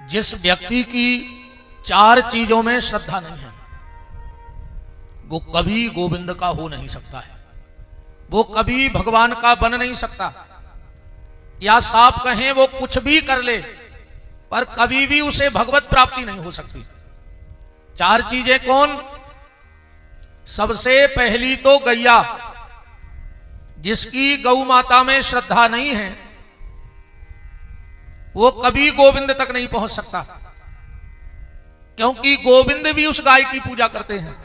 जिस व्यक्ति की 4 चीजों में श्रद्धा नहीं है वो कभी गोविंद का हो नहीं सकता है, वो कभी भगवान का बन नहीं सकता, या साफ कहें वो कुछ भी कर ले पर कभी भी उसे भगवत प्राप्ति नहीं हो सकती। 4 चीजें कौन? सबसे पहली तो गैया, जिसकी गौ माता में श्रद्धा नहीं है वो कभी गोविंद तक नहीं पहुंच सकता, क्योंकि गोविंद भी उस गाय की पूजा करते हैं।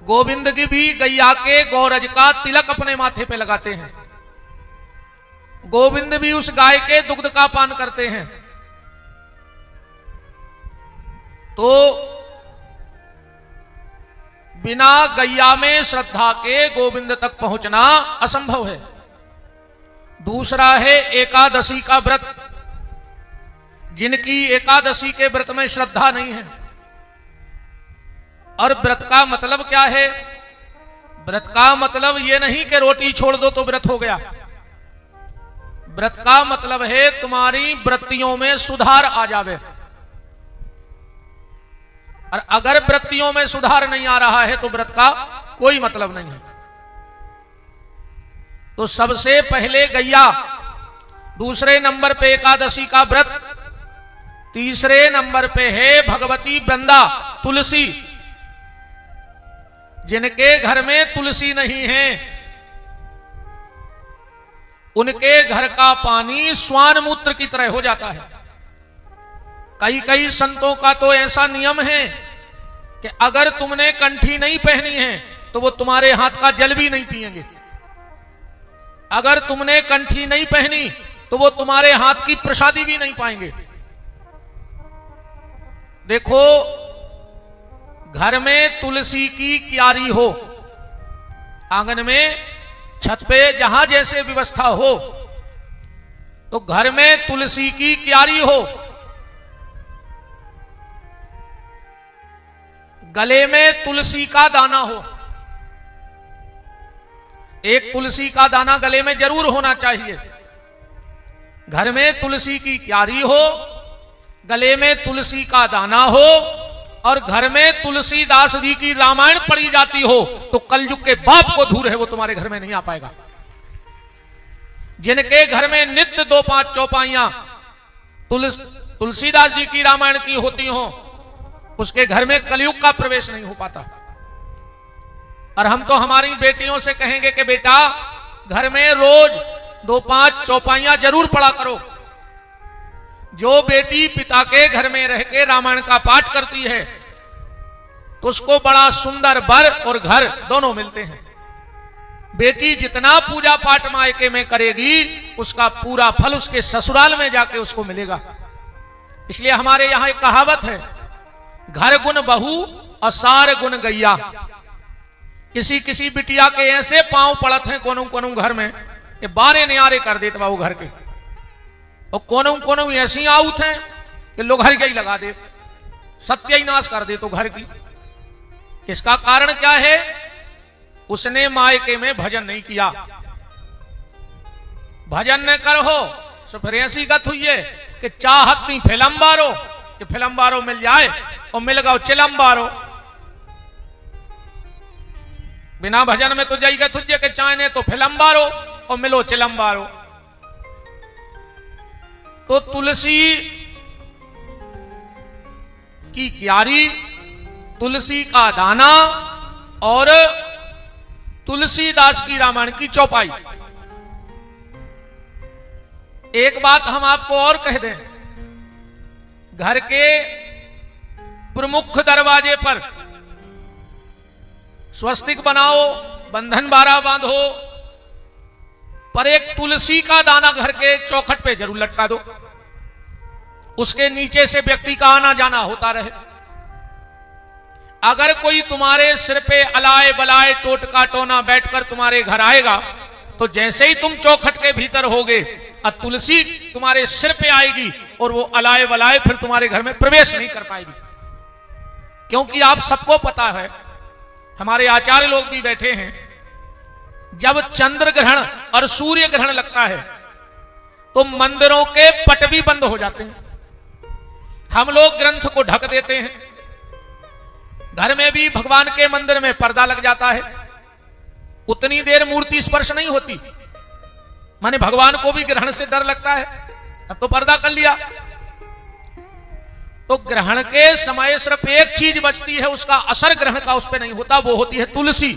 गोविंद की भी गैया के गौरज का तिलक अपने माथे पे लगाते हैं। गोविंद भी उस गाय के दुग्ध का पान करते हैं। तो बिना गैया में श्रद्धा के गोविंद तक पहुंचना असंभव है। दूसरा है एकादशी का व्रत। जिनकी एकादशी के व्रत में श्रद्धा नहीं है, और व्रत का मतलब क्या है? व्रत का मतलब यह नहीं कि रोटी छोड़ दो तो व्रत हो गया। व्रत का मतलब है तुम्हारी वृत्तियों में सुधार आ जावे, और अगर वृत्तियों में सुधार नहीं आ रहा है तो व्रत का कोई मतलब नहीं है। तो सबसे पहले गैया, दूसरे नंबर पे एकादशी का व्रत, तीसरे नंबर पे है भगवती वृंदा तुलसी। जिनके घर में तुलसी नहीं है उनके घर का पानी स्वान मूत्र की तरह हो जाता है। कई कई संतों का तो ऐसा नियम है कि अगर तुमने कंठी नहीं पहनी है तो वो तुम्हारे हाथ का जल भी नहीं पिएंगे। अगर तुमने कंठी नहीं पहनी तो वो तुम्हारे हाथ की प्रसादी भी नहीं पाएंगे। देखो, घर में तुलसी की क्यारी हो, आंगन में छत पे जहां जैसे व्यवस्था हो, तो घर में तुलसी की क्यारी हो, गले में तुलसी का दाना हो। एक तुलसी का दाना गले में जरूर होना चाहिए। घर में तुलसी की क्यारी हो, गले में तुलसी का दाना हो, और घर में तुलसीदास जी की रामायण पढ़ी जाती हो, तो कलयुग के बाप को धूर है वो तुम्हारे घर में नहीं आ पाएगा। जिनके घर में नित्य 2-5 चौपाइयां तुलसीदास जी की रामायण की होती हो, उसके घर में कलयुग का प्रवेश नहीं हो पाता। और हम तो हमारी बेटियों से कहेंगे कि बेटा घर में रोज 2-5 चौपाइयां जरूर पढ़ा करो। जो बेटी पिता के घर में रह के रामायण का पाठ करती है तो उसको बड़ा सुंदर वर और घर दोनों मिलते हैं। बेटी जितना पूजा पाठ मायके में करेगी उसका पूरा फल उसके ससुराल में जाके उसको मिलेगा। इसलिए हमारे यहां एक कहावत है, घर गुण बहू और सार गुण गैया। किसी किसी बिटिया के ऐसे पांव पड़त हैं कोनों कोनों घर में कि बारे न्यारे कर देते वो घर के, और कोनों कोनों ऐसी आउत हैं कि लोग हर गई लगा दे, सत्य ही नाश कर दे तो घर की। इसका कारण क्या है? उसने मायके में भजन नहीं किया। भजन न कर हो तो फिर ऐसी गत हुई है कि चाहती फिल्म बारो कि फिल्म बारो मिल जाए और मिल गओ चिलम बारो। बिना भजन में तो जाइएगा तुझे के चाहने तो फिल्म बारो और मिलो चिलम बारो। तो तुलसी की क्यारी, तुलसी का दाना और तुलसीदास की रामायण की चौपाई। एक बात हम आपको और कह दें, घर के प्रमुख दरवाजे पर स्वस्तिक बनाओ, बंधन बारा बांधो, पर एक तुलसी का दाना घर के चौखट पे जरूर लटका दो। उसके नीचे से व्यक्ति का आना जाना होता रहे। अगर कोई तुम्हारे सिर पे अलाए बलाए टोटका टोना बैठकर तुम्हारे घर आएगा तो जैसे ही तुम चौखट के भीतर होगे और तुलसी तुम्हारे सिर पे आएगी और वो अलाए बलाए फिर तुम्हारे घर में प्रवेश नहीं कर पाएगी। क्योंकि आप सबको पता है, हमारे आचार्य लोग भी बैठे हैं, जब चंद्र ग्रहण और सूर्य ग्रहण लगता है तो मंदिरों के पट भी बंद हो जाते हैं। हम लोग ग्रंथ को ढक देते हैं। घर में भी भगवान के मंदिर में पर्दा लग जाता है, उतनी देर मूर्ति स्पर्श नहीं होती, माने भगवान को भी ग्रहण से डर लगता है, तब तो पर्दा कर लिया। तो ग्रहण के समय सिर्फ एक चीज बचती है, उसका असर ग्रहण का उस पर नहीं होता, वो होती है तुलसी।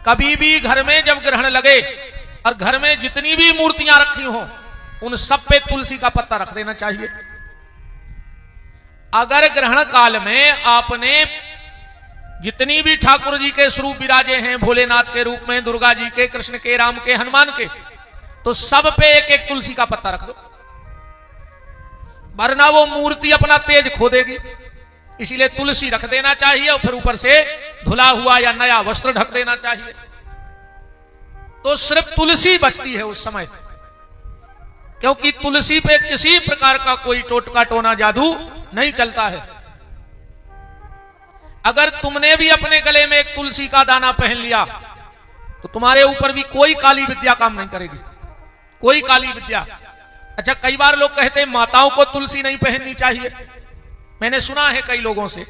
कभी भी घर में जब ग्रहण लगे और घर में जितनी भी मूर्तियां रखी हों, उन सब पे तुलसी का पत्ता रख देना चाहिए। अगर ग्रहण काल में आपने जितनी भी ठाकुर जी के स्वरूप विराजे हैं, भोलेनाथ के रूप में, दुर्गा जी के, कृष्ण के, राम के, हनुमान के, तो सब पे एक एक तुलसी का पत्ता रख दो, वरना वो मूर्ति अपना तेज खो देगी। इसीलिए तुलसी रख देना चाहिए और फिर ऊपर से धुला हुआ या नया वस्त्र ढक देना चाहिए। तो सिर्फ तुलसी बचती है उस समय, क्योंकि तुलसी पे किसी प्रकार का कोई टोटका टोना जादू नहीं चलता है। अगर तुमने भी अपने गले में एक तुलसी का दाना पहन लिया तो तुम्हारे ऊपर भी कोई काली विद्या काम नहीं करेगी, कोई काली विद्या। अच्छा, कई बार लोग कहते हैं माताओं को तुलसी नहीं पहननी चाहिए, मैंने सुना है कई लोगों से।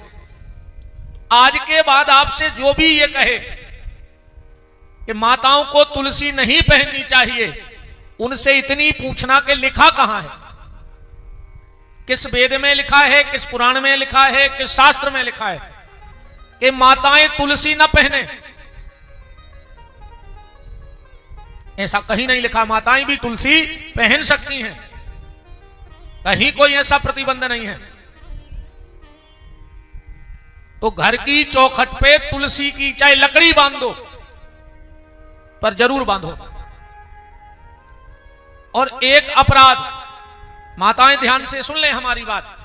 आज के बाद आपसे जो भी ये कहे कि माताओं को तुलसी नहीं पहननी चाहिए, उनसे इतनी पूछना कि लिखा कहां है, किस वेद में लिखा है, किस पुराण में लिखा है, किस शास्त्र में लिखा है कि माताएं तुलसी न पहने। ऐसा कहीं नहीं लिखा, माताएं भी तुलसी पहन सकती हैं, कहीं कोई ऐसा प्रतिबंध नहीं है। तो घर की चौखट पे तुलसी की चाहे लकड़ी बांध दो, पर जरूर बांधो। और एक अपराध, माताएं ध्यान से सुन लें हमारी बात,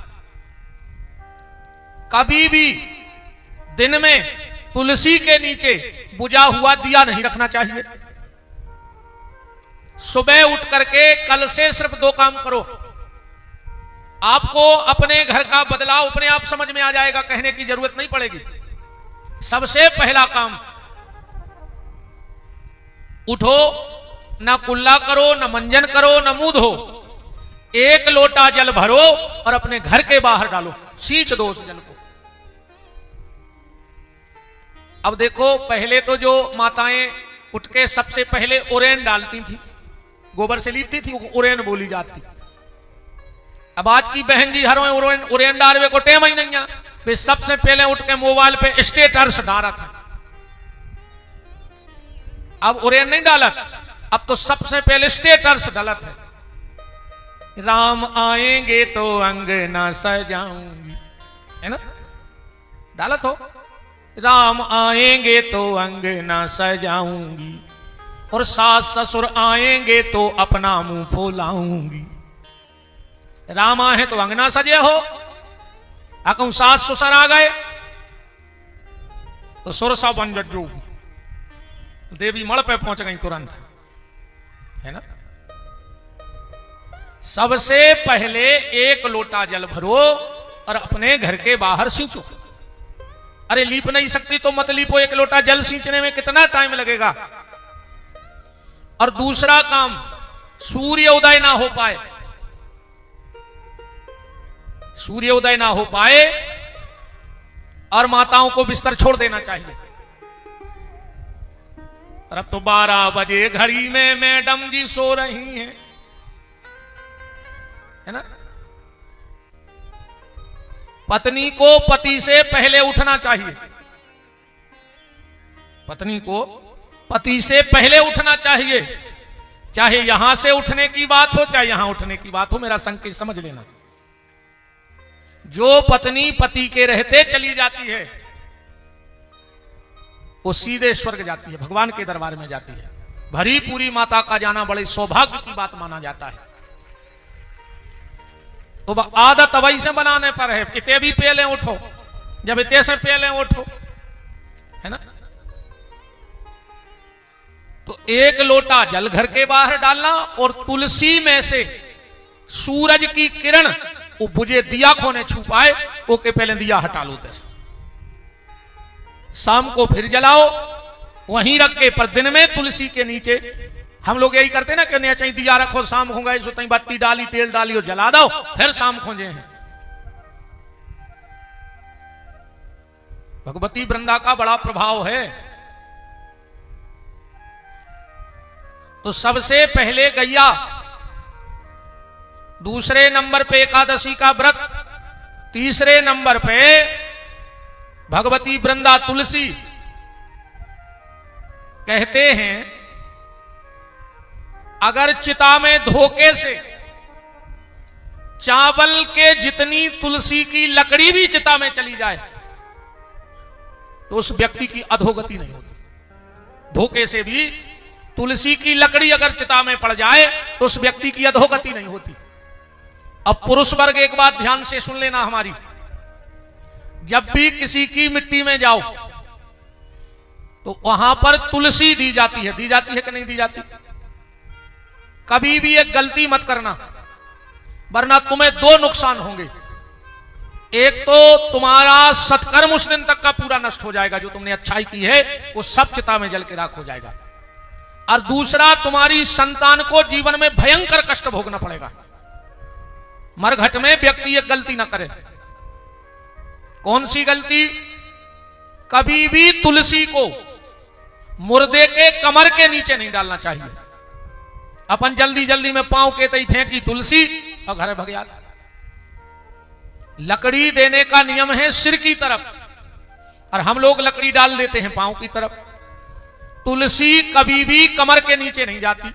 कभी भी दिन में तुलसी के नीचे बुझा हुआ दिया नहीं रखना चाहिए। सुबह उठ करके कल से सिर्फ 2 काम करो, आपको अपने घर का बदलाव अपने आप समझ में आ जाएगा, कहने की जरूरत नहीं पड़ेगी। सबसे पहला काम, उठो, ना कुल्ला करो, ना मंजन करो, ना मुंह धो, 1 लोटा जल भरो और अपने घर के बाहर डालो, सींच दो उस जल को। अब देखो, पहले तो जो माताएं उठ के सबसे पहले उरेन डालती थी, गोबर से लीपती थी, उरेन बोली जाती। अब आज की बहन जी हर उरेन डालवे को टेम ही नहीं है, वे सबसे पहले उठ के मोबाइल पे स्टेटस डाला था। अब उरेन नहीं डालत, अब तो सबसे पहले स्टेटस डालत है, राम आएंगे तो अंगना सजाऊंगी, है ना, डालत हो, राम आएंगे तो अंगना सजाऊंगी, और सास ससुर आएंगे तो अपना मुंह फुलाऊंगी। राम आए तो अंगना सजे हो, कहूं सास ससुर आ गए तो सुरसा बन जू, देवी मड़ पे पहुंच गई तुरंत, है ना। सबसे पहले 1 लोटा जल भरो और अपने घर के बाहर सींचो। अरे लीप नहीं सकती तो मत लीपो, 1 लोटा जल सींचने में कितना टाइम लगेगा। और दूसरा काम, सूर्य उदय ना हो पाए, सूर्य उदय ना हो पाए और माताओं को बिस्तर छोड़ देना चाहिए। और अब तो 12 बजे घड़ी में मैडम जी सो रही हैं, है ना। पत्नी को पति से पहले उठना चाहिए, पत्नी को पति से पहले उठना चाहिए, चाहे यहां से उठने की बात हो, चाहे यहां उठने की बात हो। मेरा संकेत समझ लेना, जो पत्नी पति के रहते चली जाती है वो सीधे स्वर्ग जाती है, भगवान के दरबार में जाती है। भरी पूरी माता का जाना बड़े सौभाग्य की बात माना जाता है। तो आदत वही से बनाने पर है, इतने भी पहले उठो, जब इतने से पहले उठो, है ना। तो 1 लोटा जल घर के बाहर डालना और तुलसी में से सूरज की किरण वो बुझे दिया को ने छुपाए, ओके पहले दिया हटा लो, शाम को फिर जलाओ, वहीं रख के, पर दिन में तुलसी के नीचे हम लोग यही करते ना कि नहीं चाहिए दिया रखो शाम होगा इस बत्ती डाली तेल डाली और जला दो फिर शाम खोजे हैं। भगवती वृंदा का बड़ा प्रभाव है। तो सबसे पहले गैया, दूसरे नंबर पे एकादशी का व्रत, तीसरे नंबर पे भगवती वृंदा तुलसी। कहते हैं अगर चिता में धोखे से चावल के जितनी तुलसी की लकड़ी भी चिता में चली जाए तो उस व्यक्ति की अधोगति नहीं होती। धोखे से भी तुलसी की लकड़ी अगर चिता में पड़ जाए तो उस व्यक्ति की अधोगति नहीं होती। अब पुरुष वर्ग एक बात ध्यान से सुन लेना हमारी, जब भी किसी की मिट्टी में जाओ तो वहां पर तुलसी दी जाती है कि नहीं दी जाती? कभी भी एक गलती मत करना, वरना तुम्हें दो नुकसान होंगे। एक तो तुम्हारा सत्कर्म उस दिन तक का पूरा नष्ट हो जाएगा, जो तुमने अच्छाई की है वो सब चिता में जल के राख हो जाएगा। और दूसरा, तुम्हारी संतान को जीवन में भयंकर कष्ट भोगना पड़ेगा। मरघट में व्यक्ति एक गलती ना करे। कौन सी गलती? कभी भी तुलसी को मुर्दे के कमर के नीचे नहीं डालना चाहिए। अपन जल्दी जल्दी में पांव के तई फेंकी तुलसी और घर भग गया। लकड़ी देने का नियम है सिर की तरफ, और हम लोग लकड़ी डाल देते हैं पांव की तरफ। तुलसी कभी भी कमर के नीचे नहीं जाती,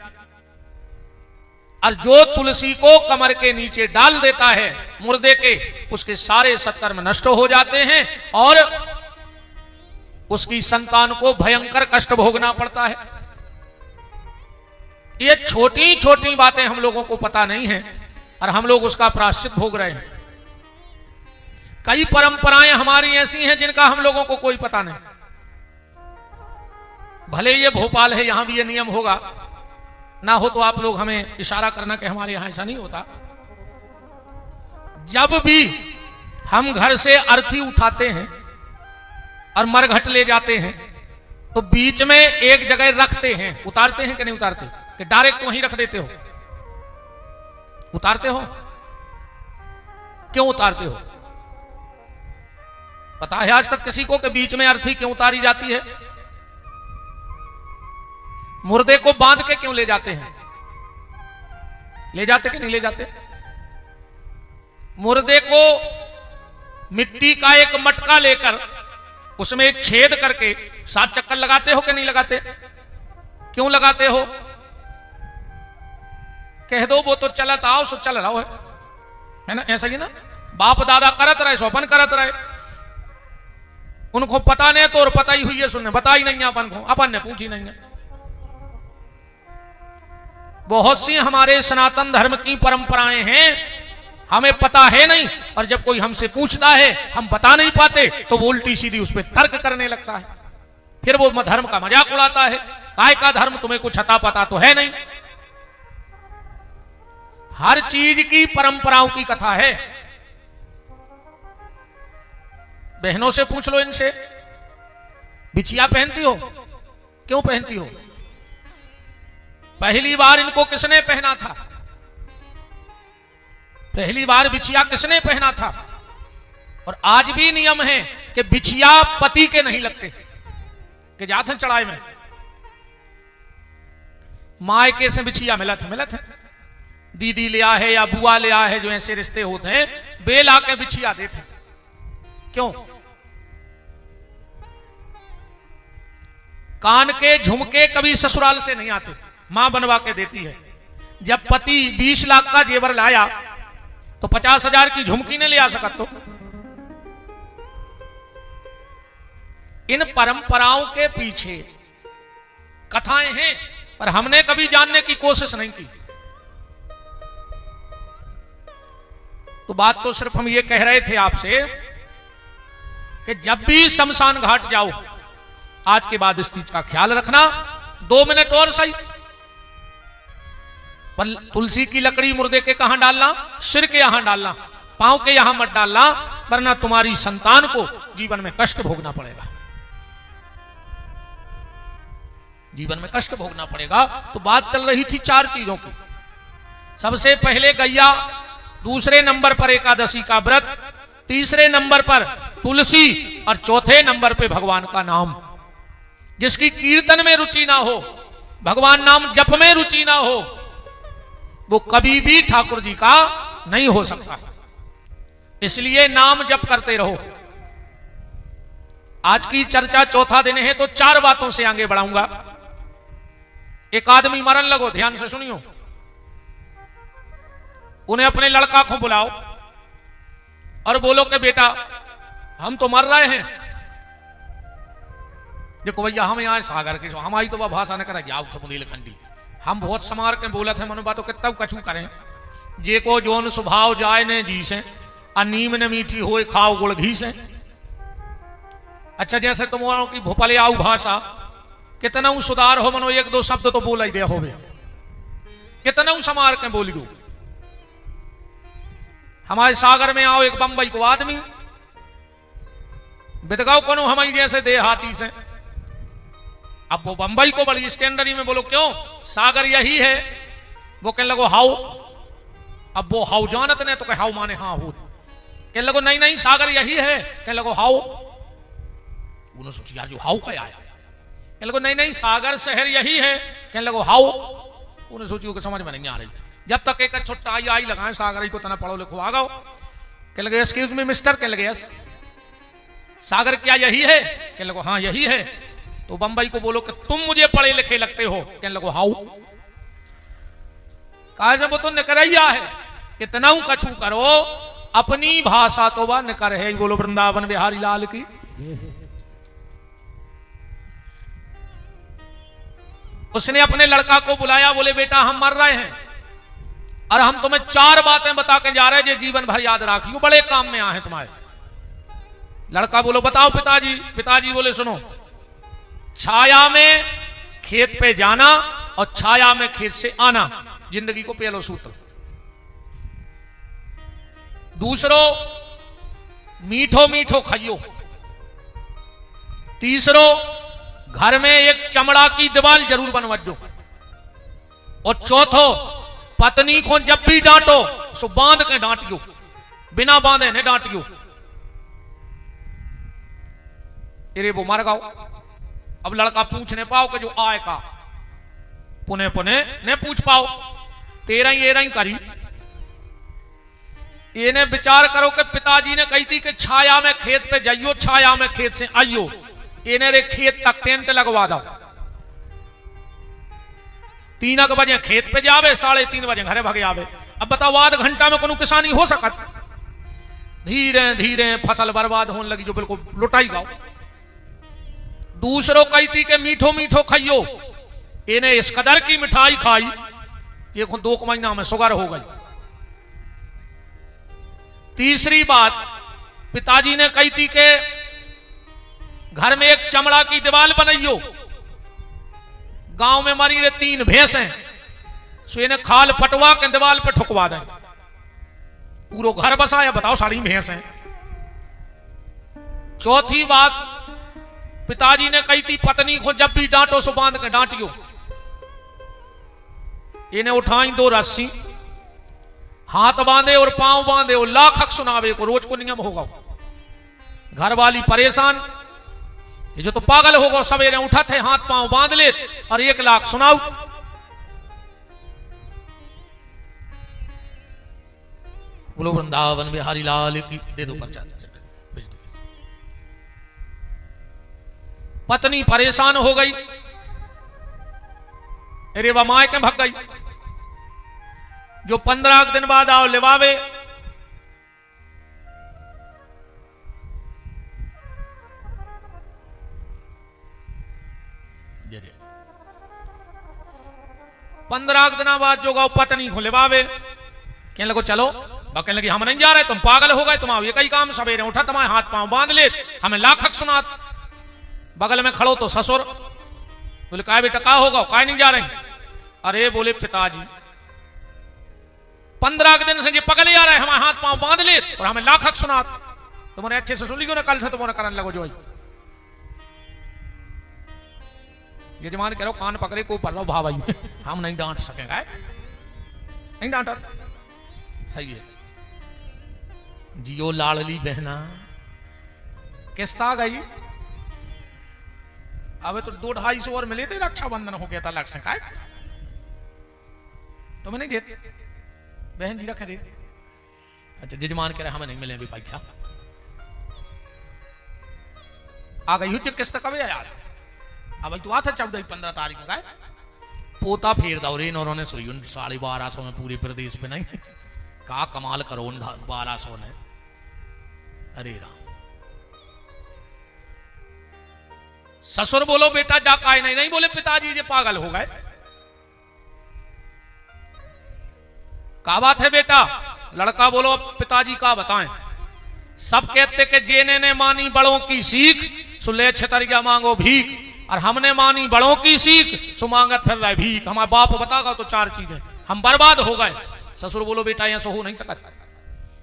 और जो तुलसी को कमर के नीचे डाल देता है मुर्दे के, उसके सारे सत्कर्म नष्ट हो जाते हैं और उसकी संतान को भयंकर कष्ट भोगना पड़ता है। ये छोटी छोटी बातें हम लोगों को पता नहीं है और हम लोग उसका प्रायश्चित भोग रहे हैं। कई परंपराएं हमारी ऐसी हैं जिनका हम लोगों को कोई पता नहीं। भले ये भोपाल है, यहां भी ये नियम होगा, ना हो तो आप लोग हमें इशारा करना कि हमारे यहां ऐसा नहीं होता। जब भी हम घर से अर्थी उठाते हैं और मरघट ले जाते हैं तो बीच में एक जगह रखते हैं। उतारते हैं कि नहीं उतारते? कि डायरेक्ट वहीं रख देते हो? उतारते हो? क्यों उतारते हो? पता है आज तक किसी को कि बीच में अर्थी क्यों उतारी जाती है? मुर्दे को बांध के क्यों ले जाते हैं? ले जाते कि नहीं ले जाते? मुर्दे को मिट्टी का एक मटका लेकर उसमें एक छेद करके 7 चक्कर लगाते हो कि नहीं लगाते? क्यों लगाते हो? कह दो वो तो चलत आओ सो चल रहा है ना, ऐसा ही ना। बाप दादा करत रहे सो अपन करत रहे, उनको पता नहीं तो और पता ही हुई है, सुनने बता ही नहीं अपन को, अपन ने पूछी नहीं है। बहुत सी हमारे सनातन धर्म की परंपराएं हैं, हमें पता है नहीं, और जब कोई हमसे पूछता है हम बता नहीं पाते तो वो उल्टी सीधी उस पर तर्क करने लगता है। फिर वो धर्म का मजाक उड़ाता है। काय का धर्म, तुम्हें कुछ अता पता तो है नहीं। हर चीज की परंपराओं की कथा है। बहनों से पूछ लो इनसे, बिछिया पहनती हो? क्यों पहनती हो? पहली बार इनको किसने पहना था? पहली बार बिछिया किसने पहना था? और आज भी नियम है कि बिछिया पति के नहीं लगते, कि जाते चढ़ाई में मायके से बिछिया मिलत है, दीदी लिया है या बुआ लिया है, जो ऐसे रिश्ते होते हैं बेल आके बिछिया देते। क्यों? कान के झुमके कभी ससुराल से नहीं आते, मां बनवा के देती है। जब पति 20 लाख का जेवर लाया तो 50,000 की झुमकी ने ले आ सकत। तो इन परंपराओं के पीछे कथाएं हैं, पर हमने कभी जानने की कोशिश नहीं की। तो बात तो सिर्फ हम ये कह रहे थे आपसे कि जब भी शमशान घाट जाओ, आज के बाद इस चीज का ख्याल रखना। 2 मिनट और सही, पर तुलसी की लकड़ी मुर्दे के कहां डालना? सिर के यहां डालना, पांव के यहां मत डालना, वरना तुम्हारी संतान को जीवन में कष्ट भोगना पड़ेगा। जीवन में कष्ट भोगना पड़ेगा। तो बात चल रही थी 4 चीजों की। सबसे पहले गैया, दूसरे नंबर पर एकादशी का व्रत, तीसरे नंबर पर तुलसी और चौथे नंबर पे भगवान का नाम। जिसकी कीर्तन में रुचि ना हो, भगवान नाम जप में रुचि ना हो, वो कभी भी ठाकुर जी का नहीं हो सकता। इसलिए नाम जप करते रहो। आज की चर्चा चौथा दिन है तो 4 बातों से आगे बढ़ाऊंगा। एक आदमी मरन लगो, ध्यान से सुनियो। उन्हें अपने लड़का को बुलाओ और बोलो कि बेटा हम तो मर रहे हैं, देखो भैया हम यहाँ सागर के हमारी तो वह भाषा न करा जाओ बुंदेलखंडी, हम बहुत समार के बोलत है मनु बातों कितना कछु करें। जे को जोन स्वभाव जाए ने जी से, नीम ने मीठी होए खाओ गुड़ घी से। अच्छा जैसे तुम की भोपाली आऊ भाषा कितना सुधार हो, मनो 1-2 शब्द तो बोल ही दे हो, कितना समार के बोलियो। हमारे सागर में आओ एक बंबई को आदमी बिदगाओ कोनो हमारी जैसे देहाती से, अब वो बंबई को बड़ी स्टैंडर्डी में बोलो क्यों सागर यही है, वो कहने लगो हाउ। अब वो हाउ जानत ने तो कहे हाउ माने हाँ हो, कहने लगो नहीं नहीं सागर यही है, कहने लगो हाउ। उन्होंने सोचा यार जो हाउ का आया, कहने लगो नहीं नहीं सागर शहर यही है, कहने लगो हाउ। उन्हें सोचियो कि समझ में नहीं आ रही। जब तक एक छोटा आई लगाए सागर को तना पढ़ो लिखो आ गओ, कहने लगे एक्सक्यूज मी मिस्टर, कहने लगे यस सागर क्या यही है, कहने लगो हाँ यही है। तो बंबई को बोलो कि तुम मुझे पढ़े लिखे लगते हो, कहने लगो हाउ। कहा जब वो तो निकरैया है, इतना कछु करो अपनी भाषा तो वह निकर है। बोलो वृंदावन बिहारी लाल की। उसने अपने लड़का को बुलाया, बोले बेटा हम मर रहे हैं और हम तुम्हें 4 बातें बता के जा रहे हैं, जो जीवन भर याद रखियो, बड़े काम में आए तुम्हारे। लड़का बोलो बताओ पिताजी। पिताजी बोले सुनो, छाया में खेत पे जाना और छाया में खेत से आना, जिंदगी को पहलो सूत्र। दूसरो मीठो मीठो खाइयो। तीसरो घर में एक चमड़ा की दीवार जरूर बनवाजो। और चौथो पत्नी को जब भी डांटो सो बांध के डांटियो, बिना बांधे ने डांटियो। अरे वो मर गाओ। अब लड़का पूछने पाओ कि जो आए का पुने पुने ने पूछ पाओ, तेरा ही एरा ही करी। इन्हें विचार करो कि पिताजी ने कही थी कि छाया में खेत पे जाइयो, छाया में खेत से आइयो। इन्हें रे खेत तक टेंट लगवा दो। 3 बजे खेत पे जावे, 3:30 बजे घरे भागे आवे। अब बताओ आध घंटा में कोनो किसानी हो सकत? धीरे धीरे फसल बर्बाद होने लगी, जो बिल्कुल लुटाई गाओ। दूसरों कही थी कि मीठो मीठो खाइयो, इन्हें इस कदर की मिठाई खाई, ये 2 महीना में शुगर हो गई। तीसरी बात पिताजी ने कही थी कि घर में एक चमड़ा की दीवार बनाइयो। गांव में मरी रे 3 भैंस हैं, सो इन्हें खाल फटवा के दीवार पे ठुकवा दें, पूरा घर बसाया। बताओ 3.5 भैंस हैं। चौथी बात पिताजी ने कही थी पत्नी को जब भी डांटो सो बांध के डांटियो। इन्हें उठाई 2 रस्सी, हाथ बांधे और पांव बांधे और लाख सुनावे को रोज को नियम होगा। घर वाली परेशान, ये जो तो पागल होगा, सवेरे उठा थे हाथ पांव बांध ले और 1 लाख सुनाओ। बोलो वृंदावन बिहारी लाल की। दे दो पर्चा। पत्नी परेशान हो गई, अरे वह माए के भग गई। जो 15 दिन बाद आओ लिवावे, जरिए 15 दिन बाद जो गाओ पत्नी को लिवावे, कहने लगो चलो। कहने लगी हम नहीं जा रहे, तुम पागल हो गए, तुम आओ ये कई काम, सवेरे उठा तुम्हारे हाथ पांव बांध ले, हमें लाख सुना। बगल में खड़ो तो ससुर बोले काय बेटा का होगा, काय नहीं जा रहे? अरे बोले पिताजी 15 दिन से ये पगले आ रहे, हमारे हाथ पांव बांध ले और हमें लाख सुना। तुम्हारे अच्छे से सुन लियो ना, कल से तुम्हारा करने लगो जो यजमान कह रहे कान पकड़े को पर भाव आई हम नहीं डांट सकेंगे, नहीं डांटा, सही है। जियो लाडली बहना किस्त आ गई, अब तो 200-250 और मिले थे, रक्षाबंधन हो गया था, लक्ष्य का तो मैं नहीं देते, बहन जी रखे दे। अच्छा यजमान कह रहे हमें नहीं मिले अभी पैसा, आ गई हुई किस्त कब यार, अब तो आता 14-15 तारीख का पोता फेर दौरे उन्होंने सोई 1250 में पूरे प्रदेश पे नहीं कहा कमाल करो 1200 ने। अरे राम, ससुर बोलो बेटा जा काय नहीं, नहीं बोले पिताजी ये पागल हो गए, क्या बात है बेटा, लड़का बोलो पिताजी का बताएं। सब कहते कि जेने ने मानी बड़ों की सीख सुले छतरिया मांगो भीख, और हमने मानी बड़ों की सीख सो मांगत फिर रहे भीख। हमारा बाप बतागा तो 4 चीजें, हम बर्बाद हो गए। ससुर बोलो बेटा ऐसा हो नहीं सकत,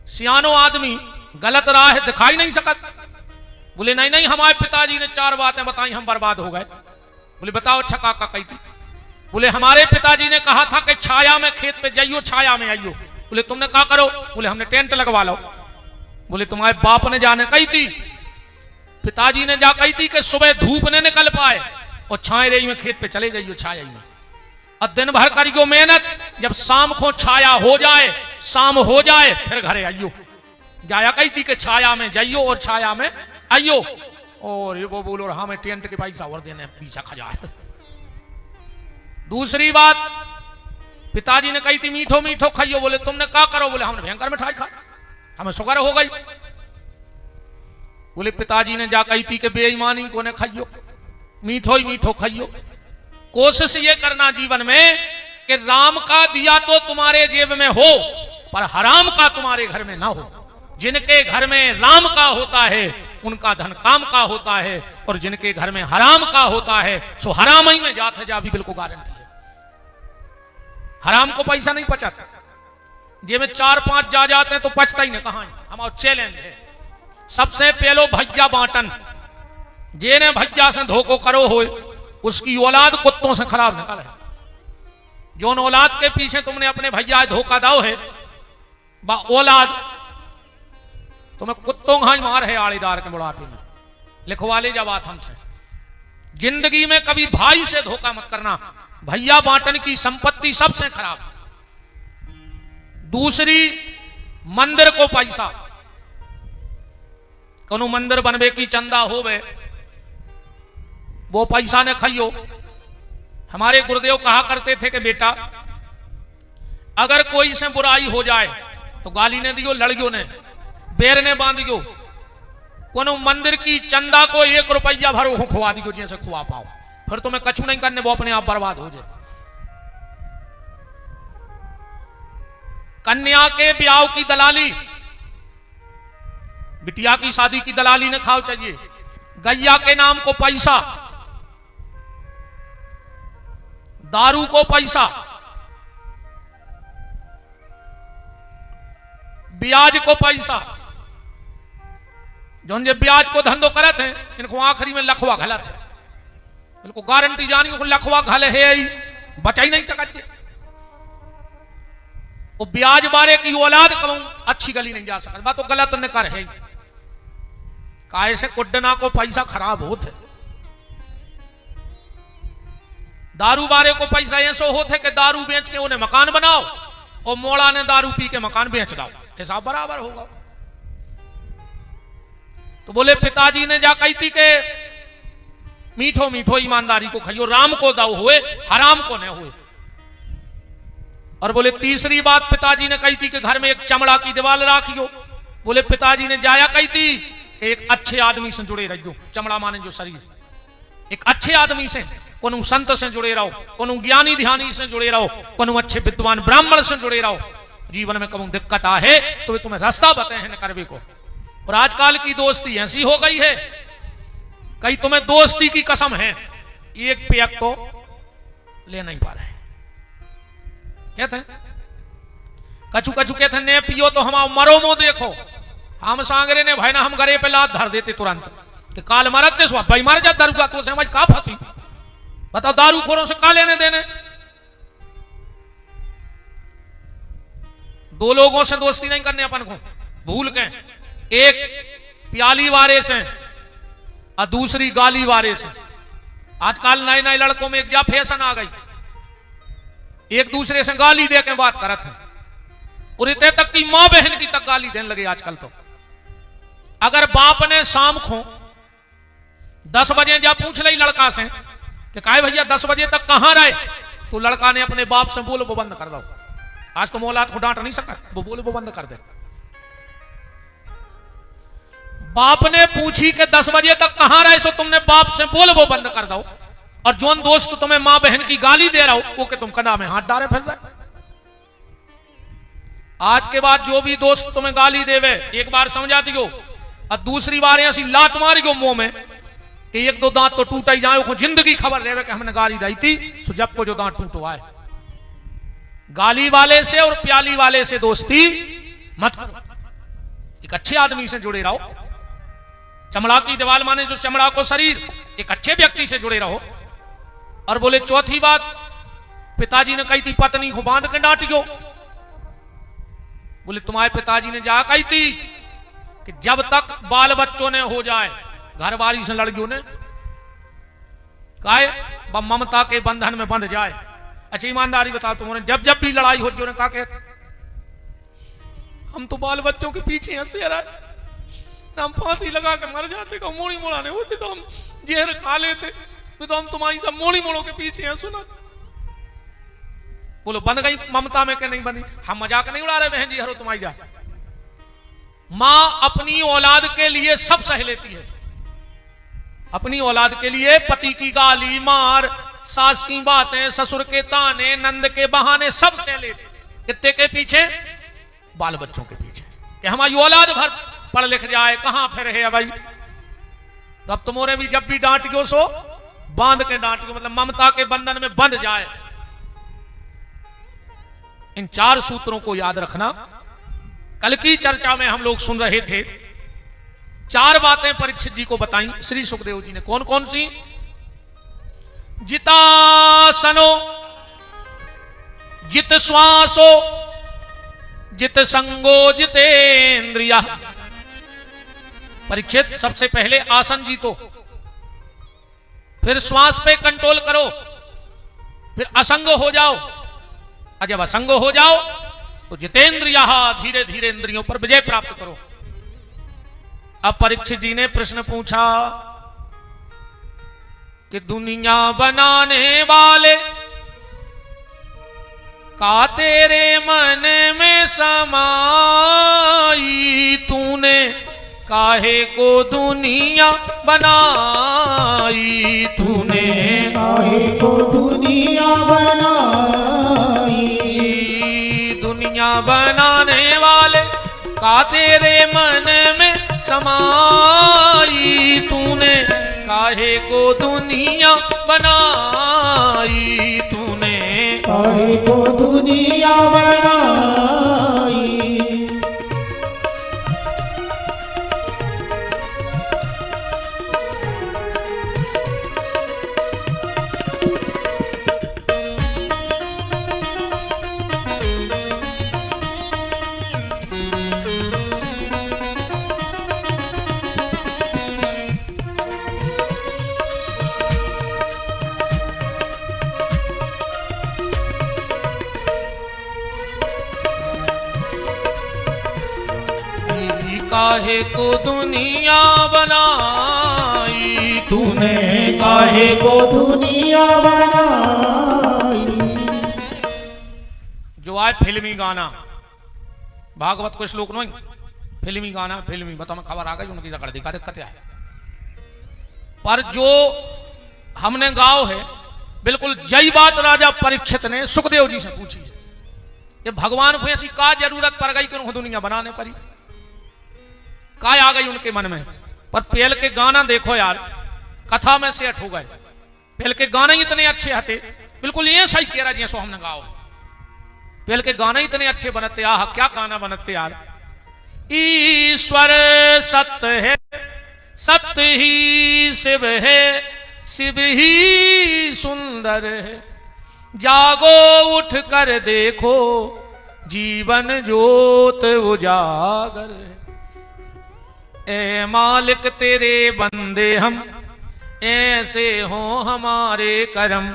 सियानो आदमी गलत राह दिखाई नहीं सकत। बोले नहीं नहीं हमारे पिताजी ने 4 बातें बताई हम बर्बाद हो गए। बोले बताओ अच्छा काका कही थी। बोले हमारे पिताजी ने कहा था कि छाया में खेत पे जाइयो छाया में आइयो। बोले तुमने क्या करो, बोले हमने टेंट लगवा लो। बोले तुम्हारे बाप ने जाने कही थी, पिताजी ने जा कही थी कि सुबह धूप ने निकल पाए और छाए रही में खेत पे चले जाइयो छाया में, और दिन भर करियो मेहनत, जब शाम को छाया हो जाए शाम हो जाए फिर घरे आइयो। जाया कही थी कि छाया में जाइयो और छाया में आइयो। और वो बोलो हमें टेंट के पैसा और देने पीछा खजा है। दूसरी बात पिताजी ने कही थी मीठो मीठो खाइयो। बोले तुमने क्या करो, बोले हमने भयंकर मिठाई खा हमें शुगर हो गई। बोले पिताजी ने जा कही थी कि बेईमानी को ने खाइयो, मीठो ही मीठो खाइयो। कोशिश ये करना जीवन में कि राम का दिया तो तुम्हारे जेब में हो पर हराम का तुम्हारे घर में ना हो। जिनके घर में राम का होता है उनका धन काम का होता है, और जिनके घर में हराम का होता है सो हराम ही में जात है जा भी बिल्कुल गारंटी है। हराम को पैसा नहीं पचाता, जे में 4-5 जा जाते हैं तो पचता ही नहीं कहां। हमारा चैलेंज है सबसे पहलो भैया बांटन, जेने भैया से धोखो करो हो उसकी औलाद कुत्तों से खराब निकल है। जो औलाद के पीछे तुमने अपने भैया धोखा दाओ है बा औलाद तुम्हें कुत्तों का ही मार है आड़ेदार के बुढ़ापे में। लिखवा ले जा बात हमसे, जिंदगी में कभी भाई से धोखा मत करना, भैया बांटन की संपत्ति सबसे खराब। दूसरी मंदिर को पैसा, कोनो मंदिर बनवे की चंदा होवे वो पैसा ने खाइयो। हमारे गुरुदेव कहा करते थे कि बेटा अगर कोई से बुराई हो जाए तो गाली ने दियो, लड़ियो ने, बेर ने बांधियो, कोनो मंदिर की चंदा को 1 रुपया भरो खुआ दियो जैसे खुआ पाओ, फिर तुम्हें कछु नहीं करने, वो अपने आप बर्बाद हो जाए। कन्या के ब्याह की दलाली, बिटिया की शादी की दलाली ने खाओ चाहिए। गैया के नाम को पैसा, दारू को पैसा, ब्याज को पैसा। जो ब्याज को धंधो करत है इनको आखिरी में लखवा घलत है, इनको गारंटी जानी को लखवा घले है ही बचा ही नहीं सकते। वो ब्याज बारे की औलाद कहूं अच्छी गली नहीं जा सकती, बात तो गलत न कर है। काहे से कुड्डना को पैसा खराब होते, दारू बारे को पैसा ऐसो होते कि दारू बेच के उन्हें मकान बनाओ और मोड़ा ने दारू पी के मकान बेच दो, हिसाब बराबर होगा। तो बोले पिताजी ने जा कही थी कि मीठो मीठो ईमानदारी को खाइयो, राम को दाओ हुए हराम को न हुए। और बोले तीसरी बात पिताजी ने कही थी कि घर में एक चमड़ा की दीवार राखियो। बोले पिताजी ने जाया कही थी एक अच्छे आदमी से जुड़े रहियो, चमड़ा माने जो शरीर, एक अच्छे आदमी से, कोनो संत से जुड़े रहो, कोनो ज्ञानी ध्यानी से जुड़े रहो, कोनो अच्छे विद्वान ब्राह्मण से जुड़े रहो। जीवन में कभी दिक्कत आए तो वे तुम्हें रास्ता बताए हैं न करवे को। और आजकल की दोस्ती ऐसी हो गई है, कई तुम्हें दोस्ती की कसम है, एक पेक तो ले नहीं पा रहे। कहते कछु कछु कहते ने पियो तो हम मरो मो देखो, हम सांगरे ने भाई ना हम गरे पे लात धर देते तुरंत कि काल मरत दे भाई मर जा दरुगा तो समझ का फंसी। बताओ दारूखोरों से क्या लेने देने। दो लोगों से दोस्ती नहीं करनी अपन को, भूल के। एक प्याली वारे से और दूसरी गाली वारे से। आजकल नए नए लड़कों में एक क्या फैशन आ गई, एक दूसरे से गाली दे के बात करत है, और इतने तक की मां बहन की तक गाली देने लगे आजकल। तो अगर बाप ने शाम को 10 बजे जा पूछ ली लड़का से कि काहे भैया 10 बजे तक कहां रहे, तो लड़का ने अपने बाप से बोलो वो बंद कर दो। आज तो मौलाद को डांट नहीं सकता, वो बोलो वो बंद कर दे। बाप ने पूछी कि 10 बजे तक कहां रहे, सो तुमने बाप से बोलो वो बंद कर दो। और जोन दोस्त तुम्हें मां बहन की गाली दे रहा हो वो कि तुम कदा में हाथ डाले फिर रहे। आज के बाद जो भी दोस्त तुम्हें गाली देवे एक बार समझा दियो, और दूसरी बार ऐसी लात मारियो मुंह में कि एक दो दांत तो टूटा ही जाए, जिंदगी खबर रहे कि हमने गाली दी थी, सो जब को जो दांत टूटो आए। गाली वाले से और प्याली वाले से दोस्ती मत करो, एक अच्छे आदमी से जुड़े रहो। चमड़ा की दीवार माने जो चमड़ा को शरीर, एक अच्छे व्यक्ति से जुड़े रहो। और बोले चौथी बात, पिताजी ने कही थी पत्नी को बांध के डांटियो। बोले तुम्हारे पिताजी ने जा कही थी कि जब तक बाल बच्चों ने हो जाए, घर वाली से लड़कियों ने कहा ममता के बंधन में बंध जाए। अच्छा ईमानदारी बताओ, तुमने जब जब भी लड़ाई होती है कहा हम तो बाल बच्चों के पीछे हंसे रहे, हम फांसी लगा के मर जाते, का मोड़ी मोड़ाने होते तो हम जहर खा लेते, तो हम तुम्हारी सब मोड़ी मोड़ों के पीछे हैं सुना। बोलो बंद गई ममता में के नहीं बंदी। हम मजाक नहीं उड़ा रहे बहन जी, हरो तुम्हारी जा। मां अपनी औलाद के लिए सब सह लेती है, अपनी औलाद के लिए पति की गाली मार, सास की बातें, ससुर के ताने, नंद के बहाने सब सह लेती। कितने के पीछे? बाल बच्चों के पीछे, कि हमारी औलाद भर पढ़ लिख जाए, कहां फिर है भाई। तो अब तुम्हारे भी जब भी डांटियो सो बांध के डांटियो, मतलब ममता के बंधन में बंध जाए। इन 4 सूत्रों को याद रखना। कल की चर्चा में हम लोग सुन रहे थे, 4 बातें परीक्षित जी को बताई श्री सुखदेव जी ने। कौन कौन सी? जितासनो, जित श्वासो, जित संगो, जितेंद्रिया। परीक्षित सबसे पहले आसन जीतो, फिर श्वास पे कंट्रोल करो, फिर असंग हो जाओ, और जब असंग हो जाओ तो जितेंद्रिया, धीरे धीरे इंद्रियों पर विजय प्राप्त करो। अब परीक्षित जी ने प्रश्न पूछा कि दुनिया बनाने वाले का तेरे मन में समाई, तूने काहे को दुनिया बनाई, तूने काहे को दुनिया बनाई। दुनिया बनाने वाले का तेरे मन में समाई, तूने काहे को दुनिया बनाई, तूने काहे को दुनिया बनाई। काहे को दुनिया बनाई, तूने काहे को दुनिया बनाई। जो आए फिल्मी गाना, भागवत को श्लोक नहीं, फिल्मी गाना, फिल्मी बताओ, खबर आ गई उनकी रगड़ दी, का दिक्कत है। पर जो हमने गाओ है बिल्कुल जय बात राजा परीक्षित ने सुखदेव जी से पूछी, ये भगवान को ऐसी का जरूरत पड़ गई कि उनको दुनिया बनाने पड़ी, का आ गई उनके मन में। पर पहल के गाना देखो यार, कथा में सेठ हो गए। पहल के गाने इतने अच्छे आते, बिल्कुल ये सही कह रहा जी, सो हमने गाओ। पहल के गाने इतने अच्छे बनते, आह क्या गाना बनते यार। ईश्वर सत्य है, सत्य ही शिव है, शिव ही सुंदर है। जागो उठ कर देखो जीवन ज्योत उजागर है। ए मालिक तेरे बंदे हम, ऐसे हो हमारे करम,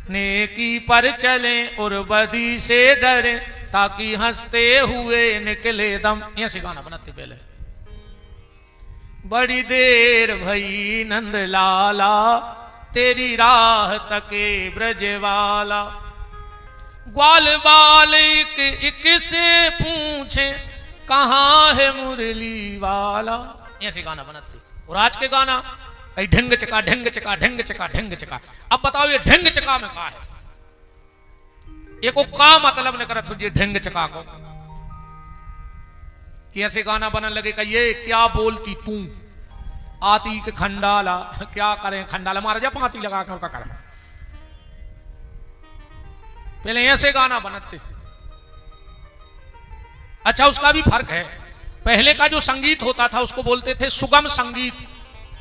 नेकी पर चले और बदी से डरे, ताकि हंसते हुए निकले दम। ऐसे गाना बनाते पहले। बड़ी देर भई नंद लाला, तेरी राह तके ब्रजवाला, ग्वाल बाल एक से पूछे, कहाँ है मुरली वाला। ऐसे गाना बनाते। और आज के गाना ढिंग चका ढिंग चका ढिंग चका ढिंग चका। अब बताओ ये ढिंग चका में कहा है? ये को का मतलब न करत सुझे ढिंग चका को कि ऐसे गाना बनने लगे कि ये क्या बोलती तू, आती के खंडाला, क्या करें खंडाला, मारा जा फांसी लगा कर का कर। पहले ऐसे गाना बनते। अच्छा, उसका भी फर्क है। पहले का जो संगीत होता था उसको बोलते थे सुगम संगीत,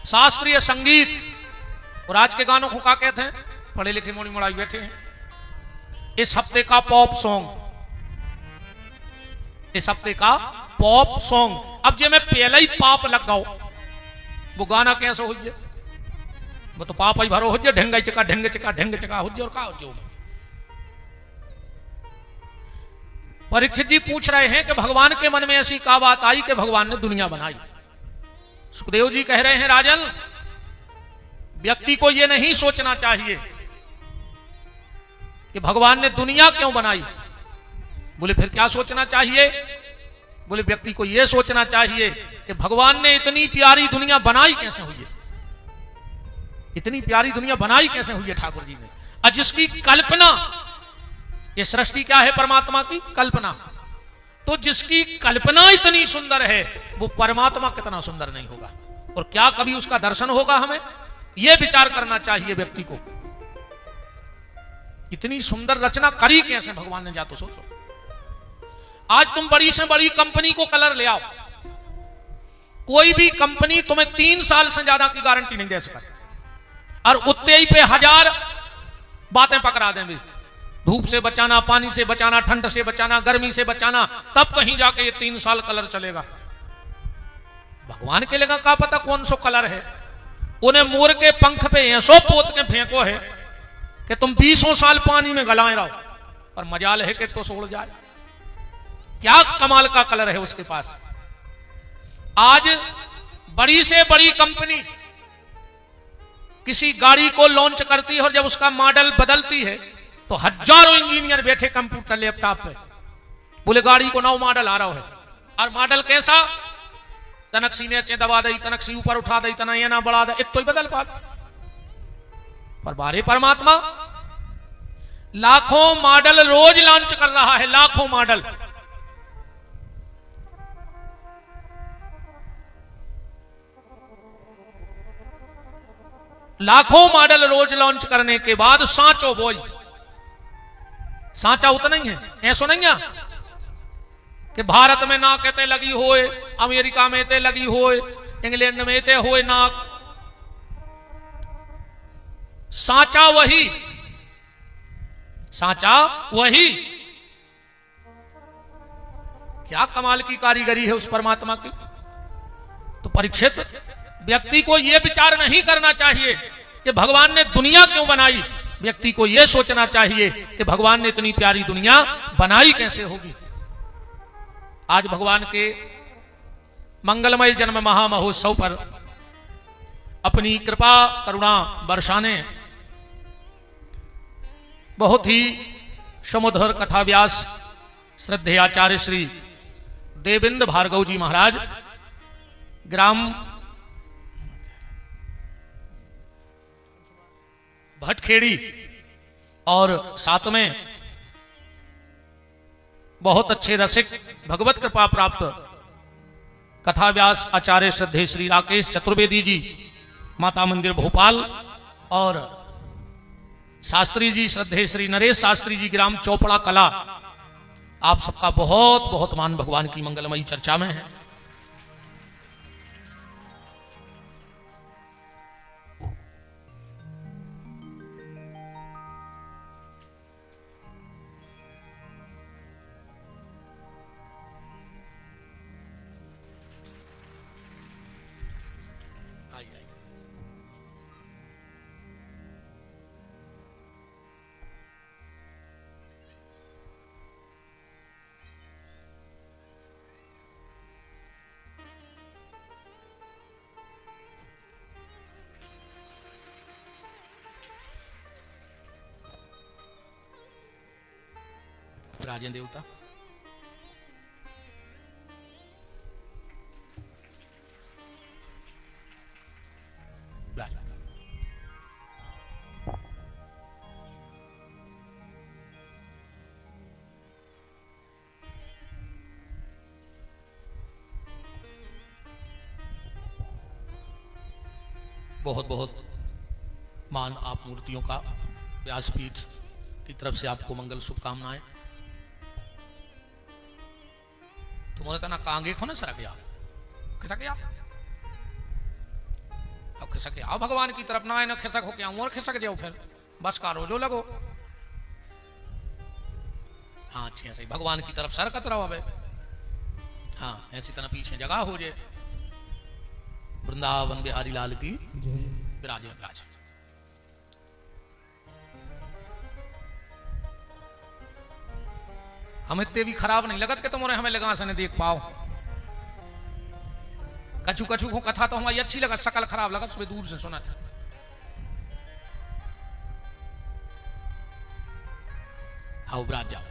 शास्त्रीय संगीत। और आज के गानों को क्या कहते हैं? पढ़े लिखे मोड़ी मोड़ाई बैठे हैं। इस हफ्ते का पॉप सॉन्ग, इस हफ्ते का पॉप सॉन्ग। अब जे मैं पहले ही पाप लग गाओ, वो गाना कैसे हो जाए? वो तो पाप ही भरो हो जाए, ढंग चका ढंग चका ढंग चका हो जाए। और का हो जाए? परीक्षित जी पूछ रहे हैं कि भगवान के मन में ऐसी क्या बात आई कि भगवान ने दुनिया बनाई? सुखदेव जी कह रहे हैं, राजन, व्यक्ति को यह नहीं सोचना चाहिए कि भगवान ने दुनिया क्यों बनाई। बोले फिर क्या सोचना चाहिए? बोले व्यक्ति को यह सोचना चाहिए कि भगवान ने इतनी प्यारी दुनिया बनाई कैसे हुई है, इतनी प्यारी दुनिया बनाई कैसे हुई है ठाकुर जी ने। और जिसकी कल्पना, ये सृष्टि क्या है? परमात्मा की कल्पना। तो जिसकी कल्पना इतनी सुंदर है, वो परमात्मा कितना सुंदर नहीं होगा? और क्या कभी उसका दर्शन होगा? हमें यह विचार करना चाहिए व्यक्ति को। इतनी सुंदर रचना करी कैसे भगवान ने? जा तो सोचो। आज तुम बड़ी से बड़ी कंपनी को कलर ले आओ, कोई भी कंपनी तुम्हें 3 साल से ज्यादा की गारंटी नहीं दे सकती, और उतने ही पे 1000 बातें पकड़ा देंगे। धूप से बचाना, पानी से बचाना, ठंड से बचाना, गर्मी से बचाना, तब कहीं जाके ये 3 साल कलर चलेगा। भगवान के लिए क्या पता कौन सा कलर है? उन्हें मोर के पंख पे ऐसो पोत के फेंको है कि तुम 20 साल पानी में गलाए रहो, पर मजाल है कि तो सोड़ जाए। क्या कमाल का कलर है उसके पास। आज बड़ी से बड़ी कंपनी किसी गाड़ी को लॉन्च करती है और जब उसका मॉडल बदलती है तो हजारों इंजीनियर बैठे कंप्यूटर लैपटॉप पे, बोले गाड़ी को नौ मॉडल आ रहा है। और मॉडल कैसा? तनक ने चे दबा दई, तनक सी ऊपर उठा दई, तना ये ना बढ़ा दे, इत तो ही बदल पा। पर बारे परमात्मा लाखों मॉडल रोज लॉन्च कर रहा है, लाखों मॉडल। लाखों मॉडल रोज लॉन्च करने के बाद सांचो बोई, सांचा उतना ही है। ऐसा नहीं है कि भारत में नाक एते लगी होए, अमेरिका में एते लगी होए, इंग्लैंड में एते होए नाक। सांचा वही, सांचा वही। क्या कमाल की कारीगरी है उस परमात्मा की। तो परीक्षित, व्यक्ति को यह विचार नहीं करना चाहिए कि भगवान ने दुनिया क्यों बनाई। व्यक्ति को यह सोचना चाहिए कि भगवान ने इतनी प्यारी दुनिया बनाई कैसे होगी। आज भगवान के मंगलमय जन्म महामहोत्सव पर अपनी कृपा करुणा बरसाने बहुत ही सुमधुर कथा व्यास श्रद्धेय आचार्य श्री देवेंद्र भार्गव जी महाराज, ग्राम भटखेड़ी, और साथ में बहुत अच्छे रसिक भगवत कृपा प्राप्त कथा व्यास आचार्य श्रद्धेय श्री राकेश चतुर्वेदी जी माता मंदिर भोपाल, और शास्त्री जी श्रद्धेय श्री नरेश शास्त्री जी ग्राम चौपड़ा कला। आप सबका बहुत बहुत मान भगवान की मंगलमयी चर्चा में है। आइए। राजन देवता बहुत बहुत मान आप मूर्तियों का, व्यासपीठ की तरफ से आपको मंगल शुभकामनाएं। तुम्हारे तना कांगे खो ना सरक गया, खिसक गया, अब खिसक गया। आओ भगवान की तरफ ना आए ना खिसक हो क्या और खिसक जाओ, फिर बस का रोजो लगो। हाँ अच्छे सही भगवान की तरफ सरकत रहो। अब हाँ ऐसी तरह पीछे जगह हो जाए। वृंदावन बिहारी लाल की विराजे विराज। हम इतने भी खराब नहीं लगत कि तुम हमें लगा से नहीं देख पाओ। कछु कछु को कथा तो हमारी अच्छी लगत, शकल खराब लगत, सुबह दूर से सुना था। आओ विराज जाओ।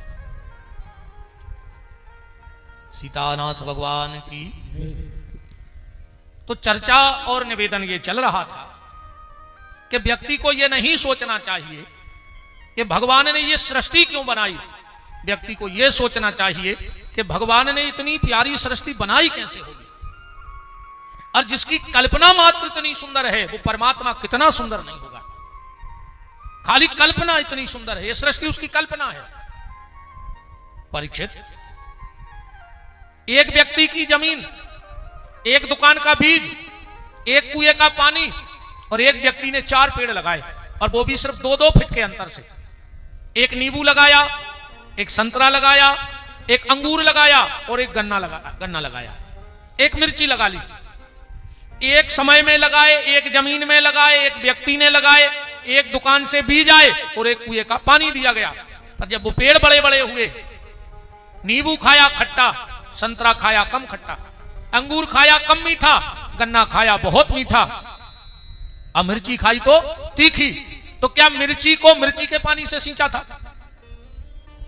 सीतानाथ भगवान की तो चर्चा और निवेदन ये चल रहा था कि व्यक्ति को ये नहीं सोचना चाहिए कि भगवान ने ये सृष्टि क्यों बनाई। व्यक्ति को यह सोचना चाहिए कि भगवान ने इतनी प्यारी सृष्टि बनाई कैसे होगी, और जिसकी कल्पना मात्र इतनी सुंदर है वो परमात्मा कितना सुंदर नहीं होगा। खाली कल्पना इतनी सुंदर है, यह सृष्टि उसकी कल्पना है। परीक्षित, एक व्यक्ति की जमीन, एक दुकान का बीज, एक कुएं का पानी, और एक व्यक्ति ने 4 पेड़ लगाए, और वो भी सिर्फ 2-2 फीट के अंतर से। एक नींबू लगाया, एक संतरा लगाया, एक अंगूर लगाया, और एक गन्ना लगाया, एक मिर्ची लगा ली। एक समय में लगाए, एक जमीन में लगाए, एक व्यक्ति ने लगाए, एक दुकान से बीज आए, और एक कुएं का पानी दिया गया। पर जब वो पेड़ बड़े बड़े हुए, नींबू खाया खट्टा, संतरा खाया कम खट्टा, अंगूर खाया कम मीठा, गन्ना खाया बहुत मीठा, और मिर्ची खाई तो तीखी। तो क्या मिर्ची को मिर्ची के पानी से सींचा था?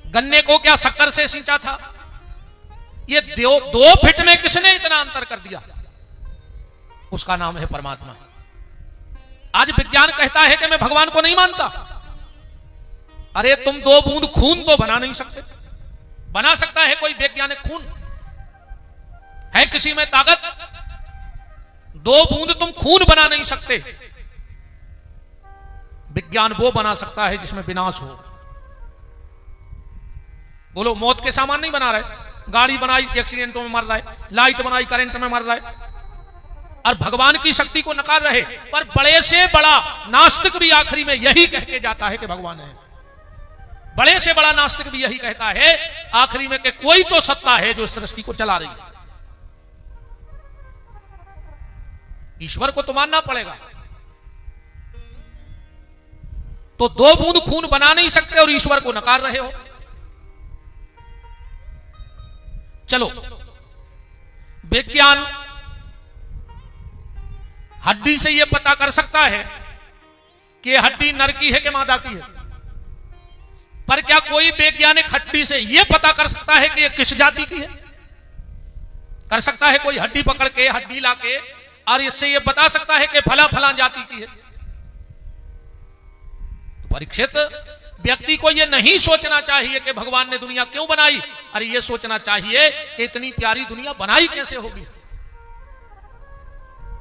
गन्ने को क्या शक्कर से सींचा था? ये 2 फीट में किसने इतना अंतर कर दिया? उसका नाम है परमात्मा। आज विज्ञान कहता है कि मैं भगवान को नहीं मानता। अरे तुम 2 बूंद खून तो बना नहीं सकते। बना सकता है कोई वैज्ञानिक खून? है किसी में ताकत? 2 बूंद तुम खून बना नहीं सकते। विज्ञान वो बना सकता है जिसमें विनाश हो। बोलो, मौत के सामान नहीं बना रहे। गाड़ी बनाई एक्सीडेंटों में मर रहा है, लाइट बनाई करंट में मर रहा है, और भगवान की शक्ति को नकार रहे। पर बड़े से बड़ा नास्तिक भी आखिरी में यही कह के जाता है कि भगवान है। बड़े से बड़ा नास्तिक भी यही कहता है आखिरी में कि कोई तो सत्ता है जो सृष्टि को चला रही है। ईश्वर को तो मानना पड़ेगा। तो 2 बूंद खून बना नहीं सकते और ईश्वर को नकार रहे हो। चलो, विज्ञान हड्डी से यह पता कर सकता है कि हड्डी नर की है कि मादा की है। पर क्या कोई वैज्ञानिक हड्डी से यह पता कर सकता है कि यह किस जाति की है? कर सकता है कोई हड्डी पकड़ के, हड्डी लाके, और इससे यह बता सकता है कि फला फला जाति की है? तो परीक्षित, व्यक्ति को यह नहीं सोचना चाहिए कि भगवान ने दुनिया क्यों बनाई, अरे यह सोचना चाहिए कि इतनी प्यारी दुनिया बनाई कैसे होगी।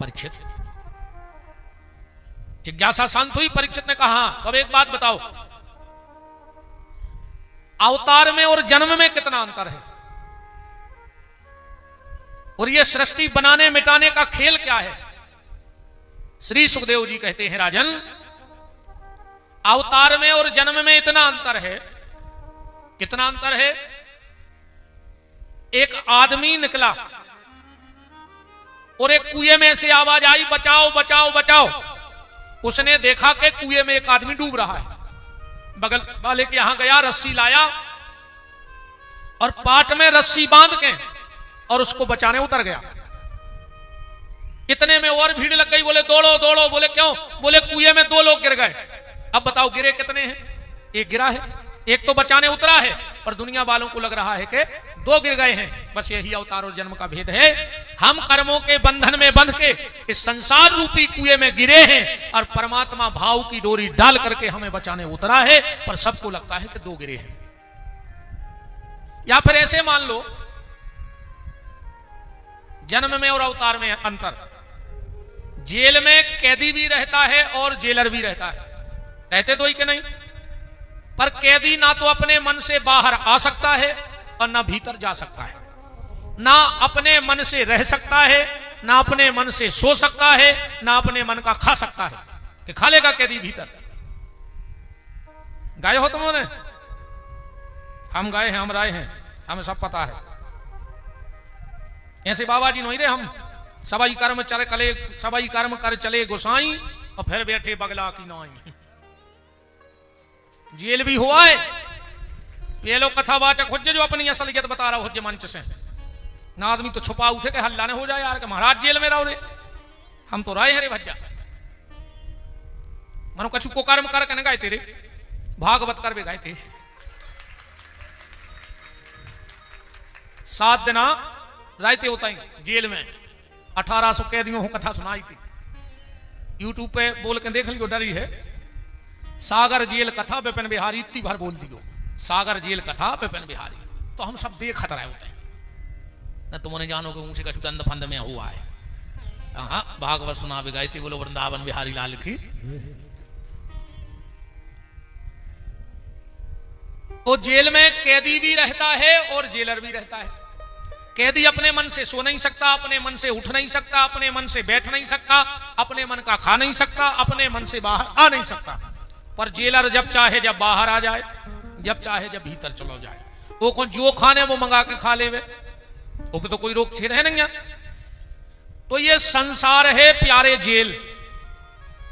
परीक्षित, जिज्ञासा शांत हुई। परीक्षित ने कहा, अब एक बात बताओ, अवतार में और जन्म में कितना अंतर है? और यह सृष्टि बनाने मिटाने का खेल क्या है? श्री सुखदेव जी कहते हैं, राजन, अवतार में और जन्म में इतना अंतर है। कितना अंतर है? एक आदमी निकला, और एक कुएं में से आवाज आई, बचाओ बचाओ बचाओ। उसने देखा कि कुएं में एक आदमी डूब रहा है। बगल वाले के यहां गया, रस्सी लाया और पाट में रस्सी बांध के और उसको बचाने उतर गया। इतने में और भीड़ लग गई। बोले दौड़ो दौड़ो। बोले क्यों? बोले कुएं में 2 लोग गिर गए। अब बताओ गिरे कितने हैं? एक गिरा है, एक तो बचाने उतरा है, और दुनिया वालों को लग रहा है कि 2 गिर गए हैं। बस यही अवतार और जन्म का भेद है। हम कर्मों के बंधन में बंध के इस संसार रूपी कुएं में गिरे हैं और परमात्मा भाव की डोरी डाल करके हमें बचाने उतरा है, पर सबको लगता है कि 2 गिरे हैं। या फिर ऐसे मान लो, जन्म में और अवतार में अंतर। जेल में कैदी भी रहता है और जेलर भी रहता है। रहते तो ही कि नहीं? पर कैदी ना तो अपने मन से बाहर आ सकता है और ना भीतर जा सकता है। ना अपने मन से रह सकता है, ना अपने मन से सो सकता है, ना अपने मन का खा सकता है। कि खा लेगा कैदी भीतर? गाए हो तुमने? हम गाए हैं, हम राय हैं, हमें सब पता है। ऐसे बाबा जी नहीं रे हम। सबई कर्म कर चले गोसाई और फिर बैठे बगला की नाई। जेल भी हुआ है। ये लोग कथावाचक हो जो अपनी असलियत बता रहा हो मंच से। ना आदमी तो छुपा उठे के हल्ला ने हो जाए यार कि महाराज जेल में रहो रे। हम तो राय हरे भज्जा मनो कछु को कर्म कर कहने गाए तेरे भागवत कर भी गाए थे। 7 दिन रहते होता ही जेल में। 1800 कैदियों को कथा सुनाई थी। यूट्यूब पे बोल के देख लियो, डरी है। सागर जेल कथा विपिन बिहारी इतनी बार बोल दियो। सागर जेल कथा विपिन बिहारी तो हम सब देखत रहे होते हैं न। तुमने जानो कि ऊंचे कछु दंड फंद में हुआ है। हाँ, भागवत सुना भी गाई थी। बोलो वृंदावन बिहारी लाल की। तो जेल में कैदी भी रहता है और जेलर भी रहता है। कैदी अपने मन से सो नहीं सकता, अपने मन से उठ नहीं सकता, अपने मन से बैठ नहीं सकता, अपने मन का खा नहीं सकता, अपने मन से बाहर आ नहीं सकता। पर जेलर जब चाहे जब बाहर आ जाए, जब चाहे जब भीतर चलो जाए। वो कौन जो खाने वो मंगा के खा ले, वो तो कोई रोक छेड़ है नहीं है। तो ये संसार है प्यारे जेल,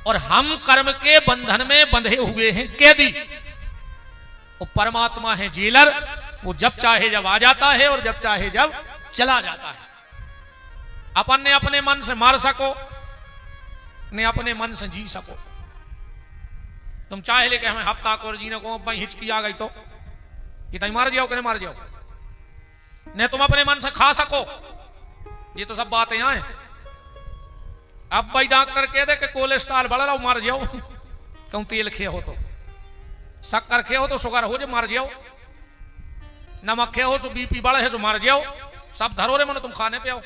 और हम कर्म के बंधन में बंधे हुए हैं कैदी। वो परमात्मा है जेलर। वो जब चाहे जब आ जाता है और जब चाहे जब चला जाता है। अपन ने अपने मन से मार सको, ने अपने मन से जी सको। तुम चाहे लेके हमें हफ्ता को जीने को भाई हिचकी आ गई तो ये मार जाओ कि नहीं मार जाओ। ने तुम अपने मन से खा सको। ये तो सब बातें हैं। अब भाई डॉक्टर कह दे कि कोलेस्ट्रॉल बढ़ रहा, मार जाओ। क्यों? तेल खे हो तो, शक्कर खे हो तो शुगर हो जो मार जाओ, नमक खे हो तो बीपी बढ़े है तो मार जाओ। सब धरो रे मन तुम खाने पे आओ।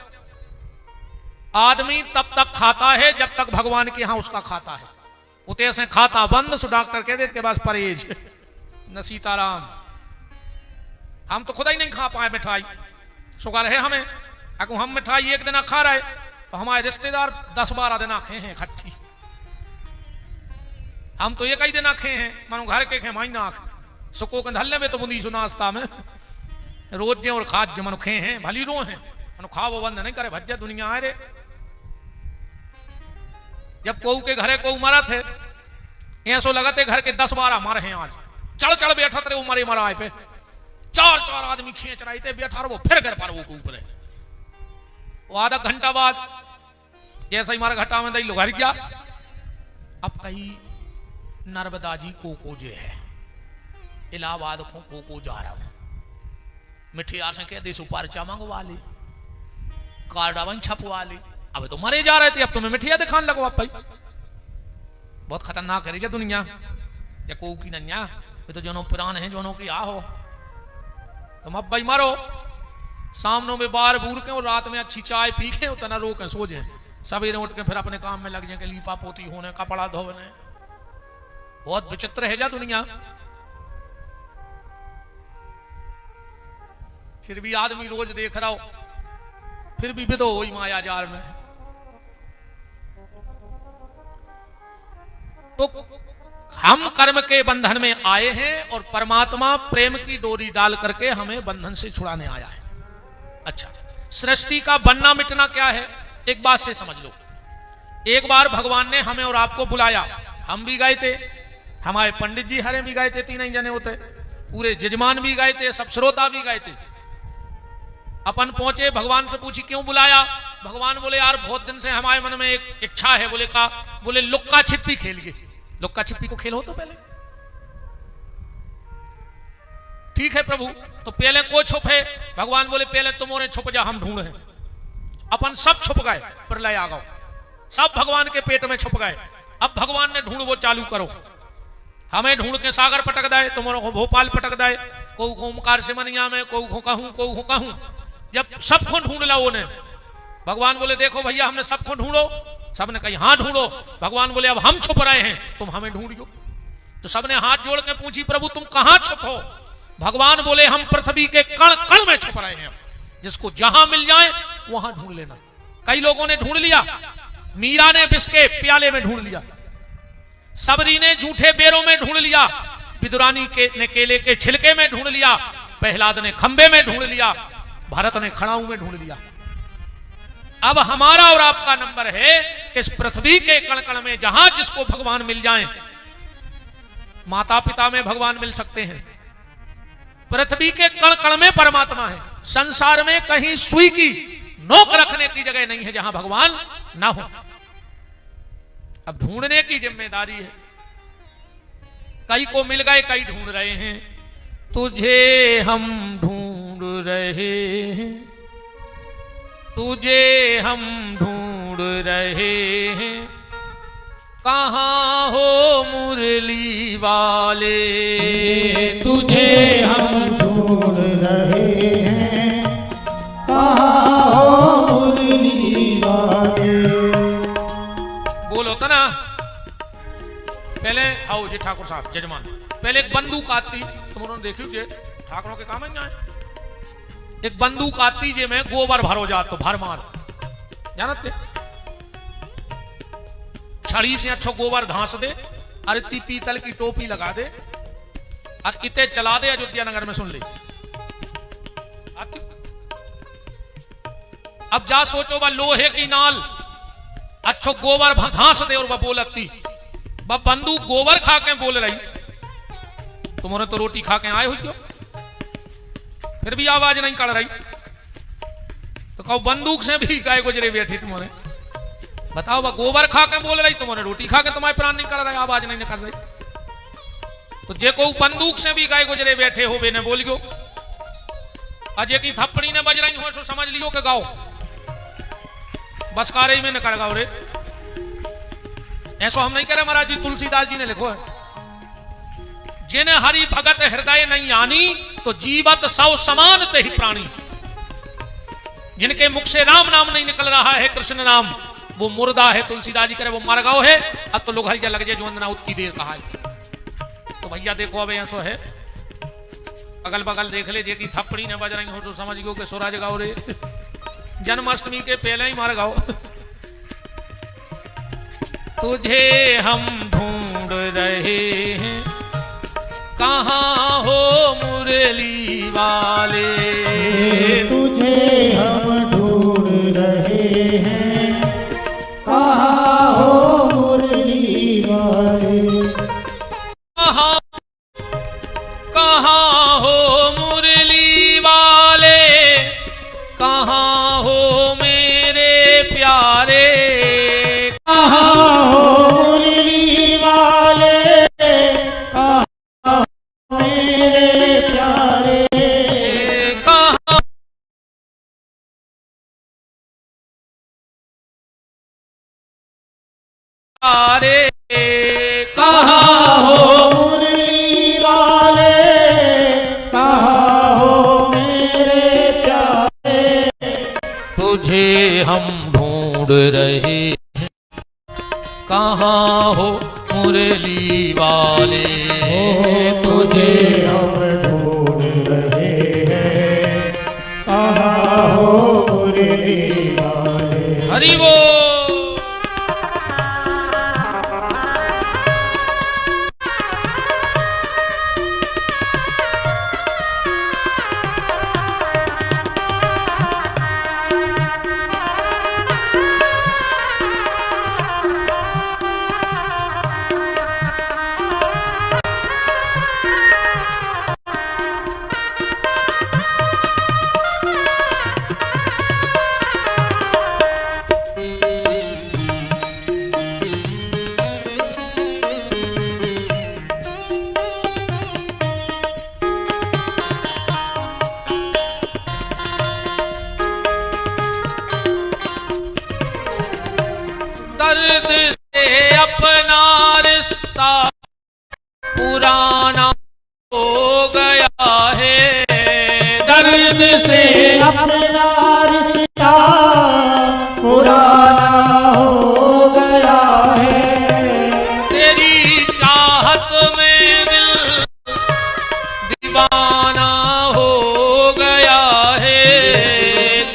आदमी तब तक खाता है जब तक भगवान के यहां उसका खाता है। उते से खाता बंद सो डॉक्टर कह दे के पास परहेज न। सीताराम हम तो खुदा ही नहीं खा पाए मिठाई। शुगर है हमें। अगर हम मिठाई एक दिन खा रहे तो हमारे रिश्तेदार 10-12 दिन खे हैं खट्टी। हम तो एक ही दिन खे हैं, मानो घर के खे महीना आख सुको के धल्ले में तो बुंदी सु नाश्ता में रोज जे और खाद जे मनो खे हैं भली रो हैं। मनो खाओ बंद नहीं करे भज्जा दुनिया आए रे। जब कोऊ के घरे कोऊ मरा थे ऐसो लगते घर के 10-12 मर हैं। आज चढ़ चढ़ बैठा थे उमरे मराए पे 4-4 आदमी खींच रहे थे। बैठा वो फिर घर पर वो ऊपर वो आधा घंटा बाद जैसे ही मारा घटा में दई लो घर गया। अब कहीं नर्मदा जी को जे है इलाहाबाद को जा रहा हूं। मिठिया से कह दे सुपारचा मंगवा ली, कार्डावन छपवा ली। अब तो मरे जा रहे थे, अब तुम्हें मिठिया दिखाने लगो। अब भाई बहुत खतरनाक है रे दुनिया। या को की नन्या ये तो जोनो पुरान है जोनो की आ हो। तुम अब भाई मरो सामनों में बार बूर के और रात में अच्छी चाय पी के उतना रो के सो जाए। सवेरे उठ के फिर अपने काम में लग जाए, लीपा पोती होने, कपड़ा धोने। बहुत विचित्र है जा दुनिया। फिर भी आदमी रोज देख रहा हो, फिर भी विदो हुई माया जाल में। तो हम कर्म के बंधन में आए हैं और परमात्मा प्रेम की डोरी डाल करके हमें बंधन से छुड़ाने आया है। अच्छा, सृष्टि का बनना मिटना क्या है? एक बात से समझ लो, एक बार भगवान ने हमें और आपको बुलाया, हम भी गए थे, हमारे पंडित जी हरे भी गए थे, 3 जने होते, पूरे जजमान भी गए थे, सब श्रोता भी गए थे। अपन पहुंचे, भगवान से पूछी क्यों बुलाया? भगवान बोले यार बहुत दिन से हमारे मन में एक इच्छा है। बोले लुक्का छिपी खेलिए। लुक्का छिपी को खेल हो तो पहले, ठीक है प्रभु, तो पहले को छुपे? भगवान बोले पहले तुम और छुप जा, हम ढूंढे। अपन सब छुप गए, प्रलय आ गया, सब भगवान के पेट में छुप गए। अब भगवान ने ढूंढ वो चालू करो, हमें ढूंढ के सागर पटक दे, तुम्हारे को भोपाल पटक दे, को ओमकार से मनिया में, को कहूं को कहूं। जब सबको ढूंढ ला वो ने, भगवान बोले देखो भैया हमने सबको ढूंढो। सबने कही हाँ ढूंढो। भगवान बोले अब हम छुप रहे हैं, तुम हमें ढूंढियो। तो सबने हाथ जोड़ के पूछी प्रभु तुम कहां छुप हो? भगवान बोले हम पृथ्वी के कण कण में छुप रहे हैं, जिसको जहां मिल जाए वहां ढूंढ लेना। कई लोगों ने ढूंढ लिया, मीरा ने बिस्के प्याले में ढूंढ लिया, सबरी ने जूठे बेरों में ढूंढ लिया, विदुरानी ने केले के छिलके में ढूंढ लिया, प्रहलाद ने खंबे में ढूंढ लिया, भरत ने खड़ाऊ में ढूंढ लिया। अब हमारा और आपका नंबर है इस पृथ्वी के कण कण में, जहां जिसको भगवान मिल जाए। माता पिता में भगवान मिल सकते हैं, पृथ्वी के कण कण में परमात्मा है। संसार में कहीं सुई की नोक रखने की जगह नहीं है जहां भगवान ना हो। अब ढूंढने की जिम्मेदारी है। कई को मिल गए, कई ढूंढ रहे हैं। तुझे हम ढूंढ रहे हैं, तुझे हम ढूंढ रहे हैं, कहाँ हो मुरली वाले? तुझे हम ढूंढ रहे हैं, कहाँ हो मुरली वाले? बोलो तो ना। पहले आओ जी ठाकुर साहब जजमान, पहले एक बंदूक आती, तुम उन्होंने देखी जे ठाकुरों के काम है। एक बंदूक आती जे में गोबर भरो जात तो भर मार, जानते छड़ी से अच्छो गोबर धांस दे, अरे ती पीतल की टोपी लगा दे और इते चला दे। अयोध्या नगर में सुन ले। अब जा सोचो वह लोहे की नाल अच्छो गोबर धांस दे और वह बोलती, वह बंदूक गोबर खा के बोल रही, तुम्हारे तो रोटी खा के आए हो क्यों, फिर भी आवाज नहीं कर रही। तो कहो बंदूक से भी गाय गुजरे बैठी तुम्हारे, बताओ वह गोबर खा के बोल रही, तुम्हारे रोटी खा के तुम्हारे प्राण नहीं कर रहा, आवाज नहीं निकल रही। तो जे को बंदूक से भी गाय गुजरे बैठे हो बे ने बोलियो, अजय की थप्पड़ी ने बज रही हो सो समझ लियो के गाओ बस कार में न कर गाओ रे। ऐसा हम नहीं कह रहे, महाराज जी तुलसीदास जी ने लिखो है, जिन्हें हरि भगत हृदय नहीं आनी तो जीवत सौ समान ते ही प्राणी। जिनके मुख से राम नाम नहीं निकल रहा है, कृष्ण नाम, वो मुर्दा है। तुलसीदास जी करे वो मर गओ है। अब तो लोग हरिया लग जाए जो वंदना उतनी देर कहा है। तो भैया देखो अब ऐसा है, अगल बगल देख ले, जे की थप्पड़ी ने बज रही हो तो समझ गो के सूरज गाओ रे, जन्माष्टमी के पहले ही मार गाओ। तुझे हम ढूंढ रहे हैं, कहाँ हो मुरली वाले? तुझे हम ढूंढ रहे हैं, कहाँ हो मुरली वाले? कहाँ कहाँ हो मुरली वाले, कहाँ हो मेरे प्यारे? कहाँ हो मुरली वाले, कहाँ मेरे प्यारे? कहाँ प्यारे, कहाँ हो मुरली वाले, कहाँ हो मेरे प्यारे? तुझे हम ढूंढ रहे हैं, कहाँ हो मुरली वाले? तुझे हम ढूंढ रहे हैं, कहाँ हो मुरली वाले? हरि बोल। दर्द से अपना रिश्ता पुराना हो गया है, दर्द से अपना रिश्ता पुराना हो गया है। तेरी चाहत में दिल दीवाना हो गया है,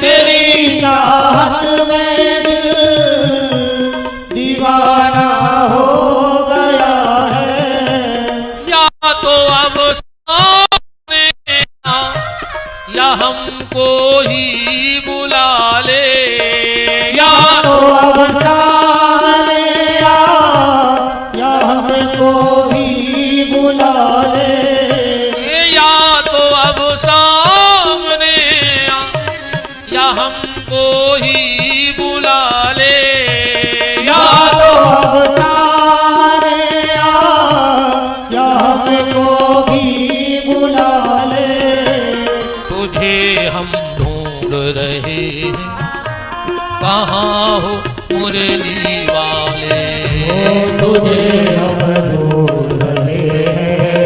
तेरी चाहत में दिल दीवाना हो गया है। या तो अब सामने आ, या हमको ही बुला ले, या तो अब सामने आ, या हमको ही बुला ले। या तो अब सामने आ, या हमको ही बुला ले, या तो अब सामने आ, या हमको भी बुला ले। तुझे हम ढूंढ रहे हैं, कहाँ हो मुरली वाले, तुझे हम ढूंढ रहे हैं,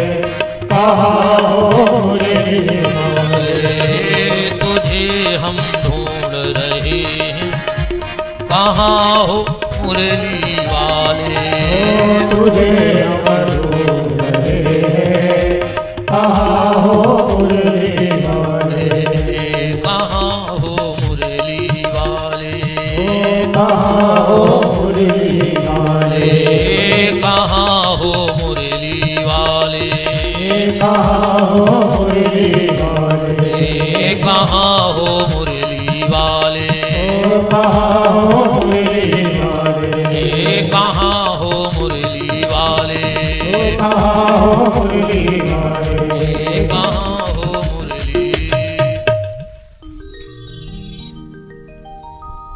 कहाँ हो मुरली वाले। तुझे हम ढूंढ रहे हैं, कहाँ हो मुरली वाले, तुझे हम ढूंढ रहे हैं, कहाँ हो मुरली वाले। कहाँ हो मुरली वाले, कहाँ हो मुरली वाले। कहाँ हो मुरली वाले, कहाँ हो मुरली वाले। कहाँ हो मुरली वाले, कहाँ हो मुरली वाले। कहाँ हो मुरली वाले, कहाँ हो मुरली वाले। कहाँ हो मुरली।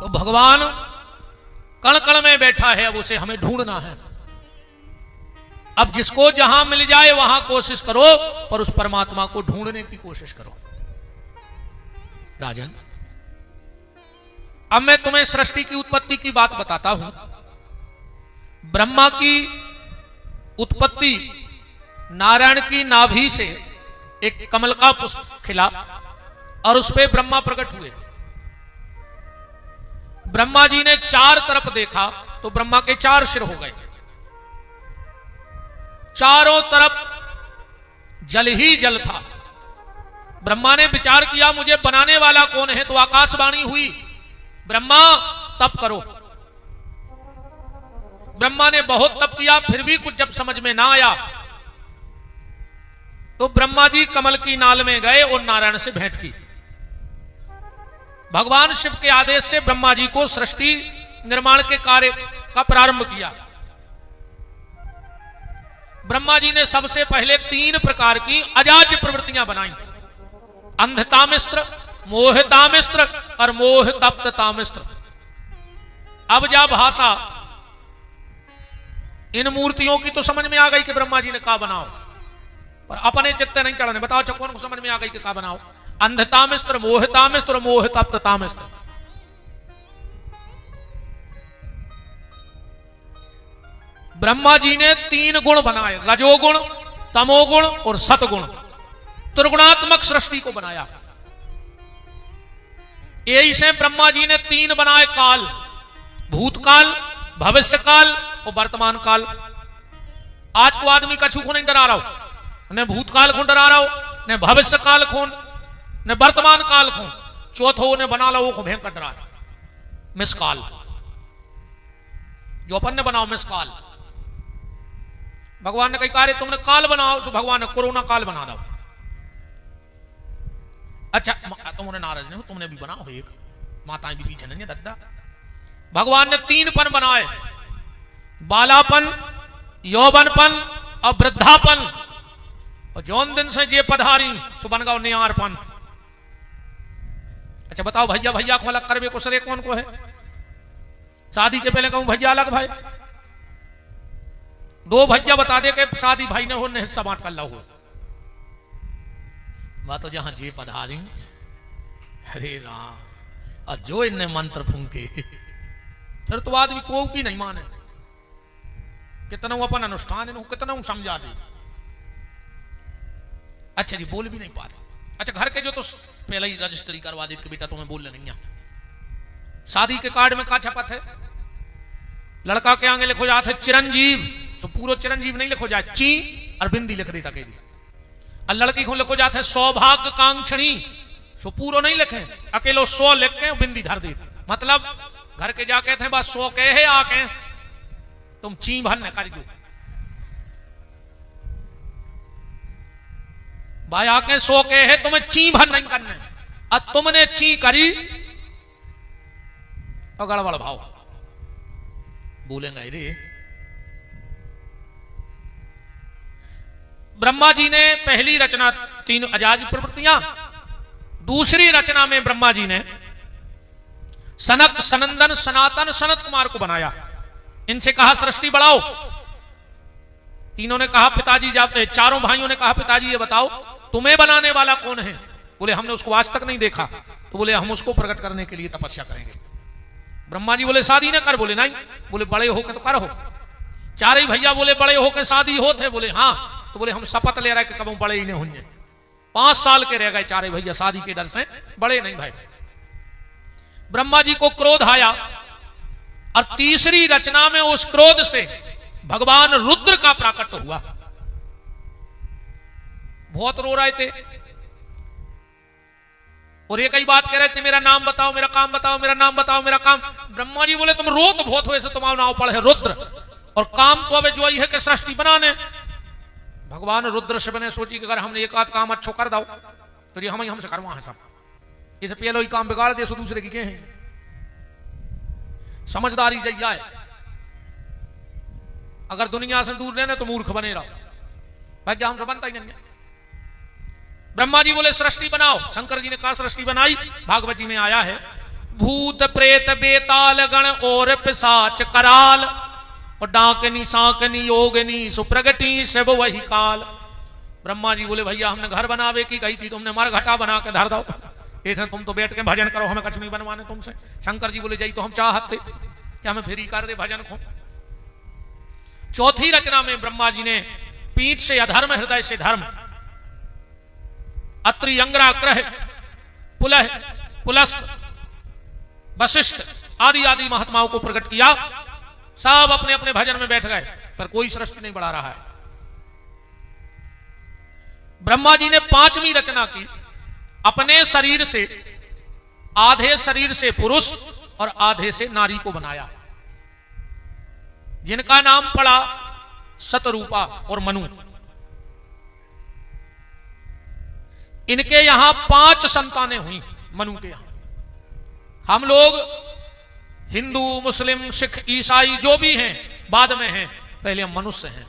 तो भगवान कण कण में बैठा है, अब उसे हमें ढूंढना है। अब जिसको जहां मिल जाए वहां कोशिश करो, और उस परमात्मा को ढूंढने की कोशिश करो। राजन, अब मैं तुम्हें सृष्टि की उत्पत्ति की बात बताता हूं। ब्रह्मा की उत्पत्ति नारायण की नाभि से एक कमल का पुष्प खिला और उस पे ब्रह्मा प्रकट हुए। ब्रह्मा जी ने चार तरफ देखा तो ब्रह्मा के चार सिर हो गए। चारों तरफ जल ही जल था। ब्रह्मा ने विचार किया, मुझे बनाने वाला कौन है? तो आकाशवाणी हुई, ब्रह्मा तप करो। ब्रह्मा ने बहुत तप किया, फिर भी कुछ जब समझ में ना आया तो ब्रह्मा जी कमल की नाल में गए और नारायण से भेंट की। भगवान शिव के आदेश से ब्रह्मा जी को सृष्टि निर्माण के कार्य का प्रारंभ किया। ब्रह्मा जी ने सबसे पहले 3 प्रकार की अजाज्य प्रवृत्तियां बनाई। अंधतामिस्त्र, मोहतामिस्त्र और मोहतप्ततामिस्त्र। अब जा भाषा इन मूर्तियों की तो समझ में आ गई कि ब्रह्मा जी ने कहा बनाओ, पर अपने चित्त नहीं चढ़ने। बताओ चकवन को समझ में आ गई कि कहा बनाओ? अंधतामिस्त्र, मोहतामिस्त्र, मोहतप्ततामिस्त्र। ब्रह्मा जी ने 3 गुण बनाए, रजोगुण, तमोगुण और सतगुण। त्रिगुणात्मक सृष्टि को बनाया। यही से ब्रह्मा जी ने 3 बनाए काल, भूतकाल, भविष्य काल और वर्तमान काल। आज को आदमी कछु को नहीं डरा रहा हो, न भूतकाल को डरा रहा हो, न भविष्य काल को, न वर्तमान काल को। चौथो ने बना लो को भयंकर डरा, मिसकाल, जो अपन ने बनाओ मिसकाल। भगवान ने कही कार्य तुमने काल बनाओ, तो भगवान ने कोरोना काल बना दो। अच्छा तुमने नाराज नहीं हो, तुमने भी बनाओ एक, माताएं भी पीछे नहीं है दद्दा। भगवान ने 3 पन बनाए, बालापन, यौवनपन और वृद्धापन। और जौन दिन से ये पधारी सुबन गाँव नियारपन। अच्छा बताओ भैया भैया को अलग करवे को सरे कौन को है? शादी के पहले कहूं भैया अलग भाई, 2 भैया बता दे के शादी भाई ने हो, ने हिस्सा बांट कर ला हो। बात तो जहां जे पधारी, अरे राम, और जो इनने मंत्र फूंके फिर तो आदमी को भी नहीं माने, कितना अपन अनुष्ठान है कितना समझा दे। अच्छा जी, बोल भी नहीं पा रहे। अच्छा, घर के जो तो पहले ही रजिस्ट्री करवा दी कि बेटा तुम्हें बोलने नहीं है। शादी के कार्ड में का छपत है, लड़का के आगे लिखो जाते चिरंजीव, तो पूरा चिरंजीव नहीं लिखो जाए, ची और बिंदी लिख देता के। और लड़की को लिखो जाते सौभाग्य कांक्षणी, सो पूरा नहीं लिखे, अकेलो 100 लिख के बिंदी धर दी। मतलब घर के जाके थे बस 100 के है आके तुम ची भर न कर दो भाई, आके 100 के है तुम्हें ची भर नहीं करने, और तुमने ची करी तो गड़बड़ भाव बोलेंगे रे। ब्रह्मा जी ने पहली रचना 3 अजाज प्रवृत्तियां, दूसरी रचना में ब्रह्मा जी ने सनक, सनंदन, सनातन, सनत कुमार को बनाया। इनसे कहा सृष्टि बढ़ाओ। तीनों ने कहा पिताजी जाते, चारों भाइयों ने कहा पिताजी ये बताओ तुम्हें बनाने वाला कौन है। बोले हमने उसको आज तक नहीं देखा। तो बोले हम उसको प्रकट करने के लिए तपस्या करेंगे। ब्रह्मा जी बोले शादी न कर। बोले नहीं। बोले बड़े होके तो कर हो। चारे भैया बोले बड़े होके शादी होते। बोले हाँ। तो बोले हम शपथ ले रहे कि कब बड़े ही नहीं होंगे। 5 साल के रह गए चारे भैया शादी के डर से, बड़े नहीं भाई। ब्रह्मा जी को क्रोध आया और तीसरी रचना में उस क्रोध से भगवान रुद्र का प्राकट हुआ। बहुत रो रहे थे और ये कई बात कह रहे थे मेरा नाम बताओ, मेरा काम बताओ, मेरा नाम बताओ, मेरा काम। ब्रह्मा जी बोले तुम रो तो बहुत हो, ऐसे तुम्हारा नाम पड़े है रुद्र, और काम तो अब जो ही है कि सृष्टि बनाने। भगवान रुद्र से बने सोची कि अगर हमने एक आध काम अच्छो कर दो तो ये हम ही हमसे करवा है सब, इसे पहले ही काम बिगाड़ दे सो दूसरे की के हैं। समझदारी जाए, अगर दुनिया से दूर रहने तो मूर्ख बने रहो, भाग्य हमसे बनता ही नहीं है। ब्रह्मा जी बोले सृष्टि बनाओ। शंकर जी ने कहा सृष्टि बनाई। भागवत जी में आया है भूत प्रेत बेताल गण और पिशाच कराल, और डाकनी साकनी योगनी सुप्रगति सब वही काल। ब्रह्मा जी बोले भैया हमने घर बनावे की कही थी, तुमने मर घटा बना के धर दो, ऐसे तुम तो बैठ के भजन करो, हमें कुछ नहीं बनवाने तुमसे। शंकर जी बोले जाई तो हम चाहते कि हमें फ्री कर दे भजन को। चौथी रचना में ब्रह्मा जी ने पीठ से अधर्म, हृदय से धर्म, अत्रि, अंगरा, क्रह, पुलह, पुलस्त, वशिष्ठ आदि आदि महात्माओं को प्रकट किया। सब अपने अपने भजन में बैठ गए, पर कोई सृष्टि नहीं बढ़ा रहा है। ब्रह्मा जी ने 5वीं रचना की। अपने शरीर से, आधे शरीर से पुरुष और आधे से नारी को बनाया, जिनका नाम पड़ा सतरूपा और मनु। इनके यहां 5 संतानें हुई मनु के यहां। हम लोग हिंदू, मुस्लिम, सिख, ईसाई जो भी हैं बाद में हैं, पहले हम मनुष्य हैं।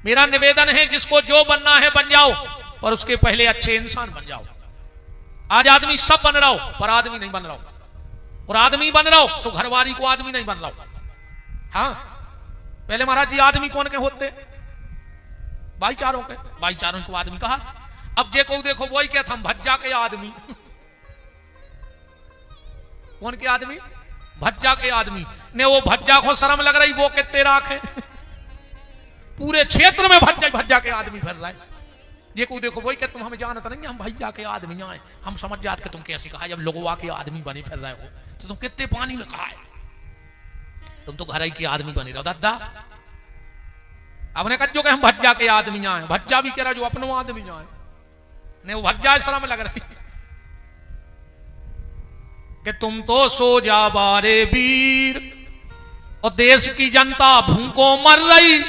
मेरा निवेदन है जिसको जो बनना है बन जाओ, पर उसके पहले अच्छे इंसान बन जाओ। आज आदमी सब बन रहा हो पर आदमी नहीं बन रहा हो, और आदमी बन रहा हो सो घरवारी को आदमी नहीं बन रहा हो। हाँ, पहले महाराज जी आदमी कौन के होते? भाईचारों के, भाईचारों को आदमी कहा। अब जे को देखो वही क्या था, हम भज्जा के आदमी। कौन के आदमी? भज्जा के आदमी ने। वो भज्जा को शर्म लग रही, वो कितने राखे पूरे क्षेत्र में भज्जा भज्जा के आदमी फिर रहा है। ये को देखो वही क्या तुम हमें जानते नहीं, हम भैया के आदमी आए, हम समझ जाते कि तुम कैसे कहा। जब लोगों के आदमी बने फिर रहे हो तो तुम कितने पानी में कहा है, तुम तो घर ही के आदमी बने रहो। दादा अपने कच्चों के हम भज्जा के आदमी आए, भज्जा भी कह रहा जो अपनों आदमी आए ने, वो भज्जा शर्म लग रही कि तुम तो सो जा बारे वीर, और देश की जनता भूखों मर रही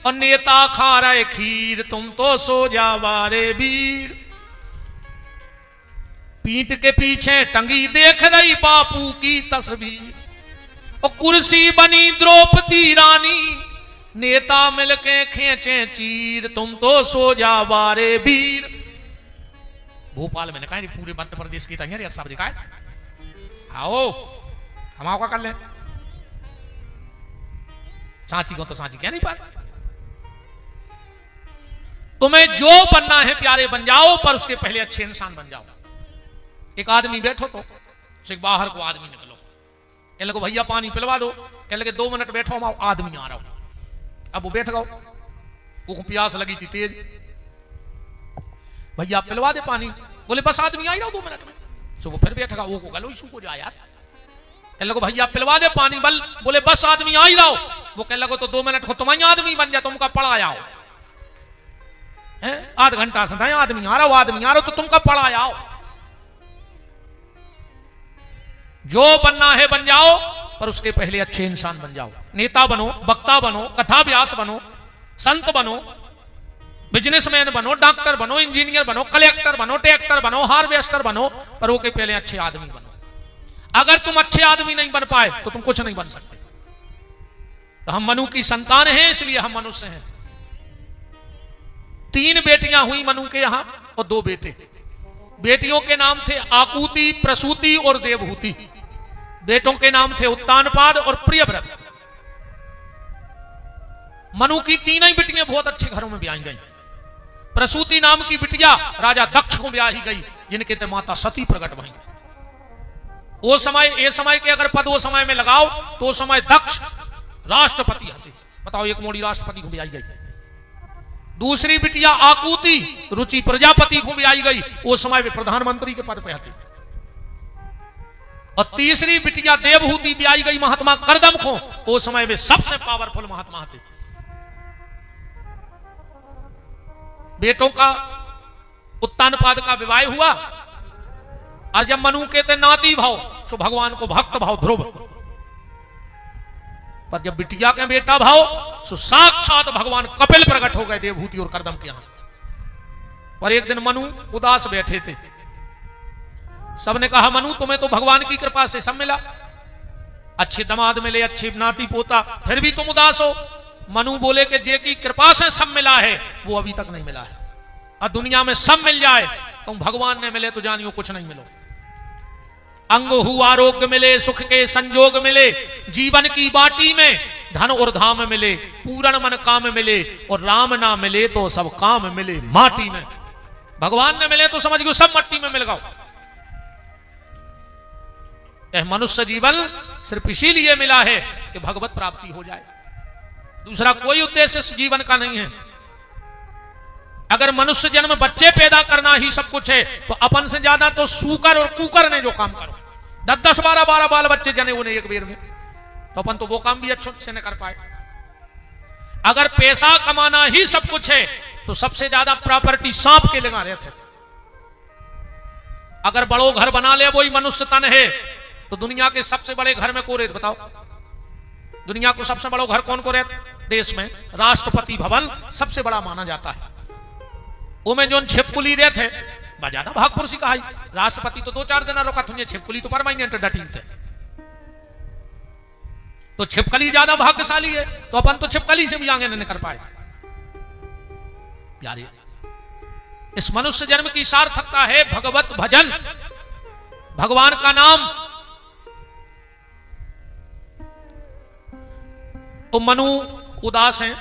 और नेता खा रहे खीर। तुम तो सो जा बारे वीर, पीठ के पीछे टंगी देख रही बापू की तस्वीर, और कुर्सी बनी द्रौपदी रानी, नेता मिलके खींचे चीर। तुम तो सो जा बारे वीर। भोपाल में कहा पूरे मध्य प्रदेश की तैयारी सब दिखाए। आओ हम आपका कर लें, सांची को तो सांची क्या नहीं पाता। तुम्हें जो बनना है प्यारे बन जाओ, पर उसके पहले अच्छे इंसान बन जाओ। एक आदमी बैठो तो बाहर को आदमी निकलो, कहने लगे भैया पानी पिलवा दो। कहने लगे 2 मिनट बैठो, हम आदमी आ रहा हूं। अब वो बैठ गओ, वो प्यास लगी थी तेज। भैया पिलवा दे पानी। बोले बस आदमी आ ही रहा 2 मिनट में। सो वो फिर बैठ गया, वो गलो इशू को जा यार। कहने लगे भैया पिलवा दे पानी। बोले बस आदमी आ ही रहा। वो कहने लगे तो 2 मिनट को तुम ही आदमी बन जा, तुमका पड़ा आओ। आध घंटा से आदमी आ रहा तो तुमका पड़ा आओ। जो बनना है बन जाओ, पर उसके पहले अच्छे इंसान बन जाओ। नेता बनो, वक्ता बनो, कथा व्यास बनो, संत बनो, बिजनेसमैन बनो, डॉक्टर बनो, इंजीनियर बनो, कलेक्टर बनो, ट्रैक्टर बनो, हार्वेस्टर बनो, पर वो के पहले अच्छे आदमी बनो। अगर तुम अच्छे आदमी नहीं बन पाए तो तुम कुछ नहीं बन सकते। तो हम मनु की संतान हैं, इसलिए हम मनुष्य हैं। 3 बेटियां हुई मनु के यहां और 2 बेटे। बेटियों के नाम थे आकुति, प्रसूति और देवहूति। बेटों के नाम थे उत्तानपाद और प्रियव्रत। मनु की 3 ही बिटियां बहुत अच्छे घरों में ब्याही गई। प्रसूति नाम की बिटिया राजा दक्ष को ब्याही गई, जिनके ते माता सती प्रकट भई। वो समय, ये समय के अगर पद वो समय में लगाओ तो वो समय दक्ष राष्ट्रपति हते। बताओ, एक मोड़ी राष्ट्रपति को ब्याही गई। दूसरी बिटिया आकुति रुचि प्रजापति को ब्याही गई, वो समय में प्रधानमंत्री के पद पे हते। और तीसरी बिटिया देवहूति ब्याही गई महात्मा करदम को, वो समय में सबसे पावरफुल महात्मा थे। बेटों का उत्तानपाद का विवाह हुआ, और जब मनु के थे नाती भाव, सो भगवान को भक्त भाव ध्रुव। पर जब बिटिया के बेटा भाव, सो साक्षात भगवान कपिल प्रकट हो गए देवहूति और करदम के यहां। पर एक दिन मनु उदास बैठे थे। सबने कहा मनु तुम्हें तो भगवान की कृपा से सब मिला, अच्छे दामाद मिले, अच्छे नाती पोता, फिर भी तुम उदास हो। मनु बोले कि जे की कृपा से सब मिला है वो अभी तक नहीं मिला है। और दुनिया में सब मिल जाए, तुम भगवान ने मिले तो जानियो कुछ नहीं मिलो। अंग हु आरोग्य मिले, सुख के संजोग मिले, जीवन की बाटी में धन और धाम मिले, पूर्ण मन काम मिले, और राम ना मिले तो सब काम मिले माटी में। भगवान ने मिले तो समझ गयो सब मट्टी में मिल गओ। यह मनुष्य जीवन सिर्फ इसीलिए मिला है कि भगवत प्राप्ति हो जाए, दूसरा कोई उद्देश्य इस जीवन का नहीं है। अगर मनुष्य जन्म बच्चे पैदा करना ही सब कुछ है, तो अपन से ज्यादा तो सूकर और कुकर ने जो काम करो, 10-10, 12-12 बाल बच्चे जने उन्हें एक बेर में, तो अपन तो वो काम भी अच्छे से न कर पाए। अगर पैसा कमाना ही सब कुछ है, तो सबसे ज्यादा प्रॉपर्टी सांप के लगा रहे थे। अगर बड़ो घर बना ले वही मनुष्य तन है, तो दुनिया के सबसे बड़े घर में को रहते बताओ? दुनिया को सबसे बड़ा घर कौन को रहते? देश में राष्ट्रपति भवन सबसे बड़ा माना जाता है। वो में जो छिपकुली रहते ज्यादा भागपुरुषी कहा, राष्ट्रपति तो 2-4 दिन रोका तुझे, छिपकुली तो परमानेंट डटी थे। तो छिपकली ज्यादा भाग्यशाली है, तो अपन तो छिपकली से भी आगे नहीं कर पाए। यार इस मनुष्य जन्म की सार्थकता है भगवत भजन, भगवान का नाम। तो मनु उदास हैं।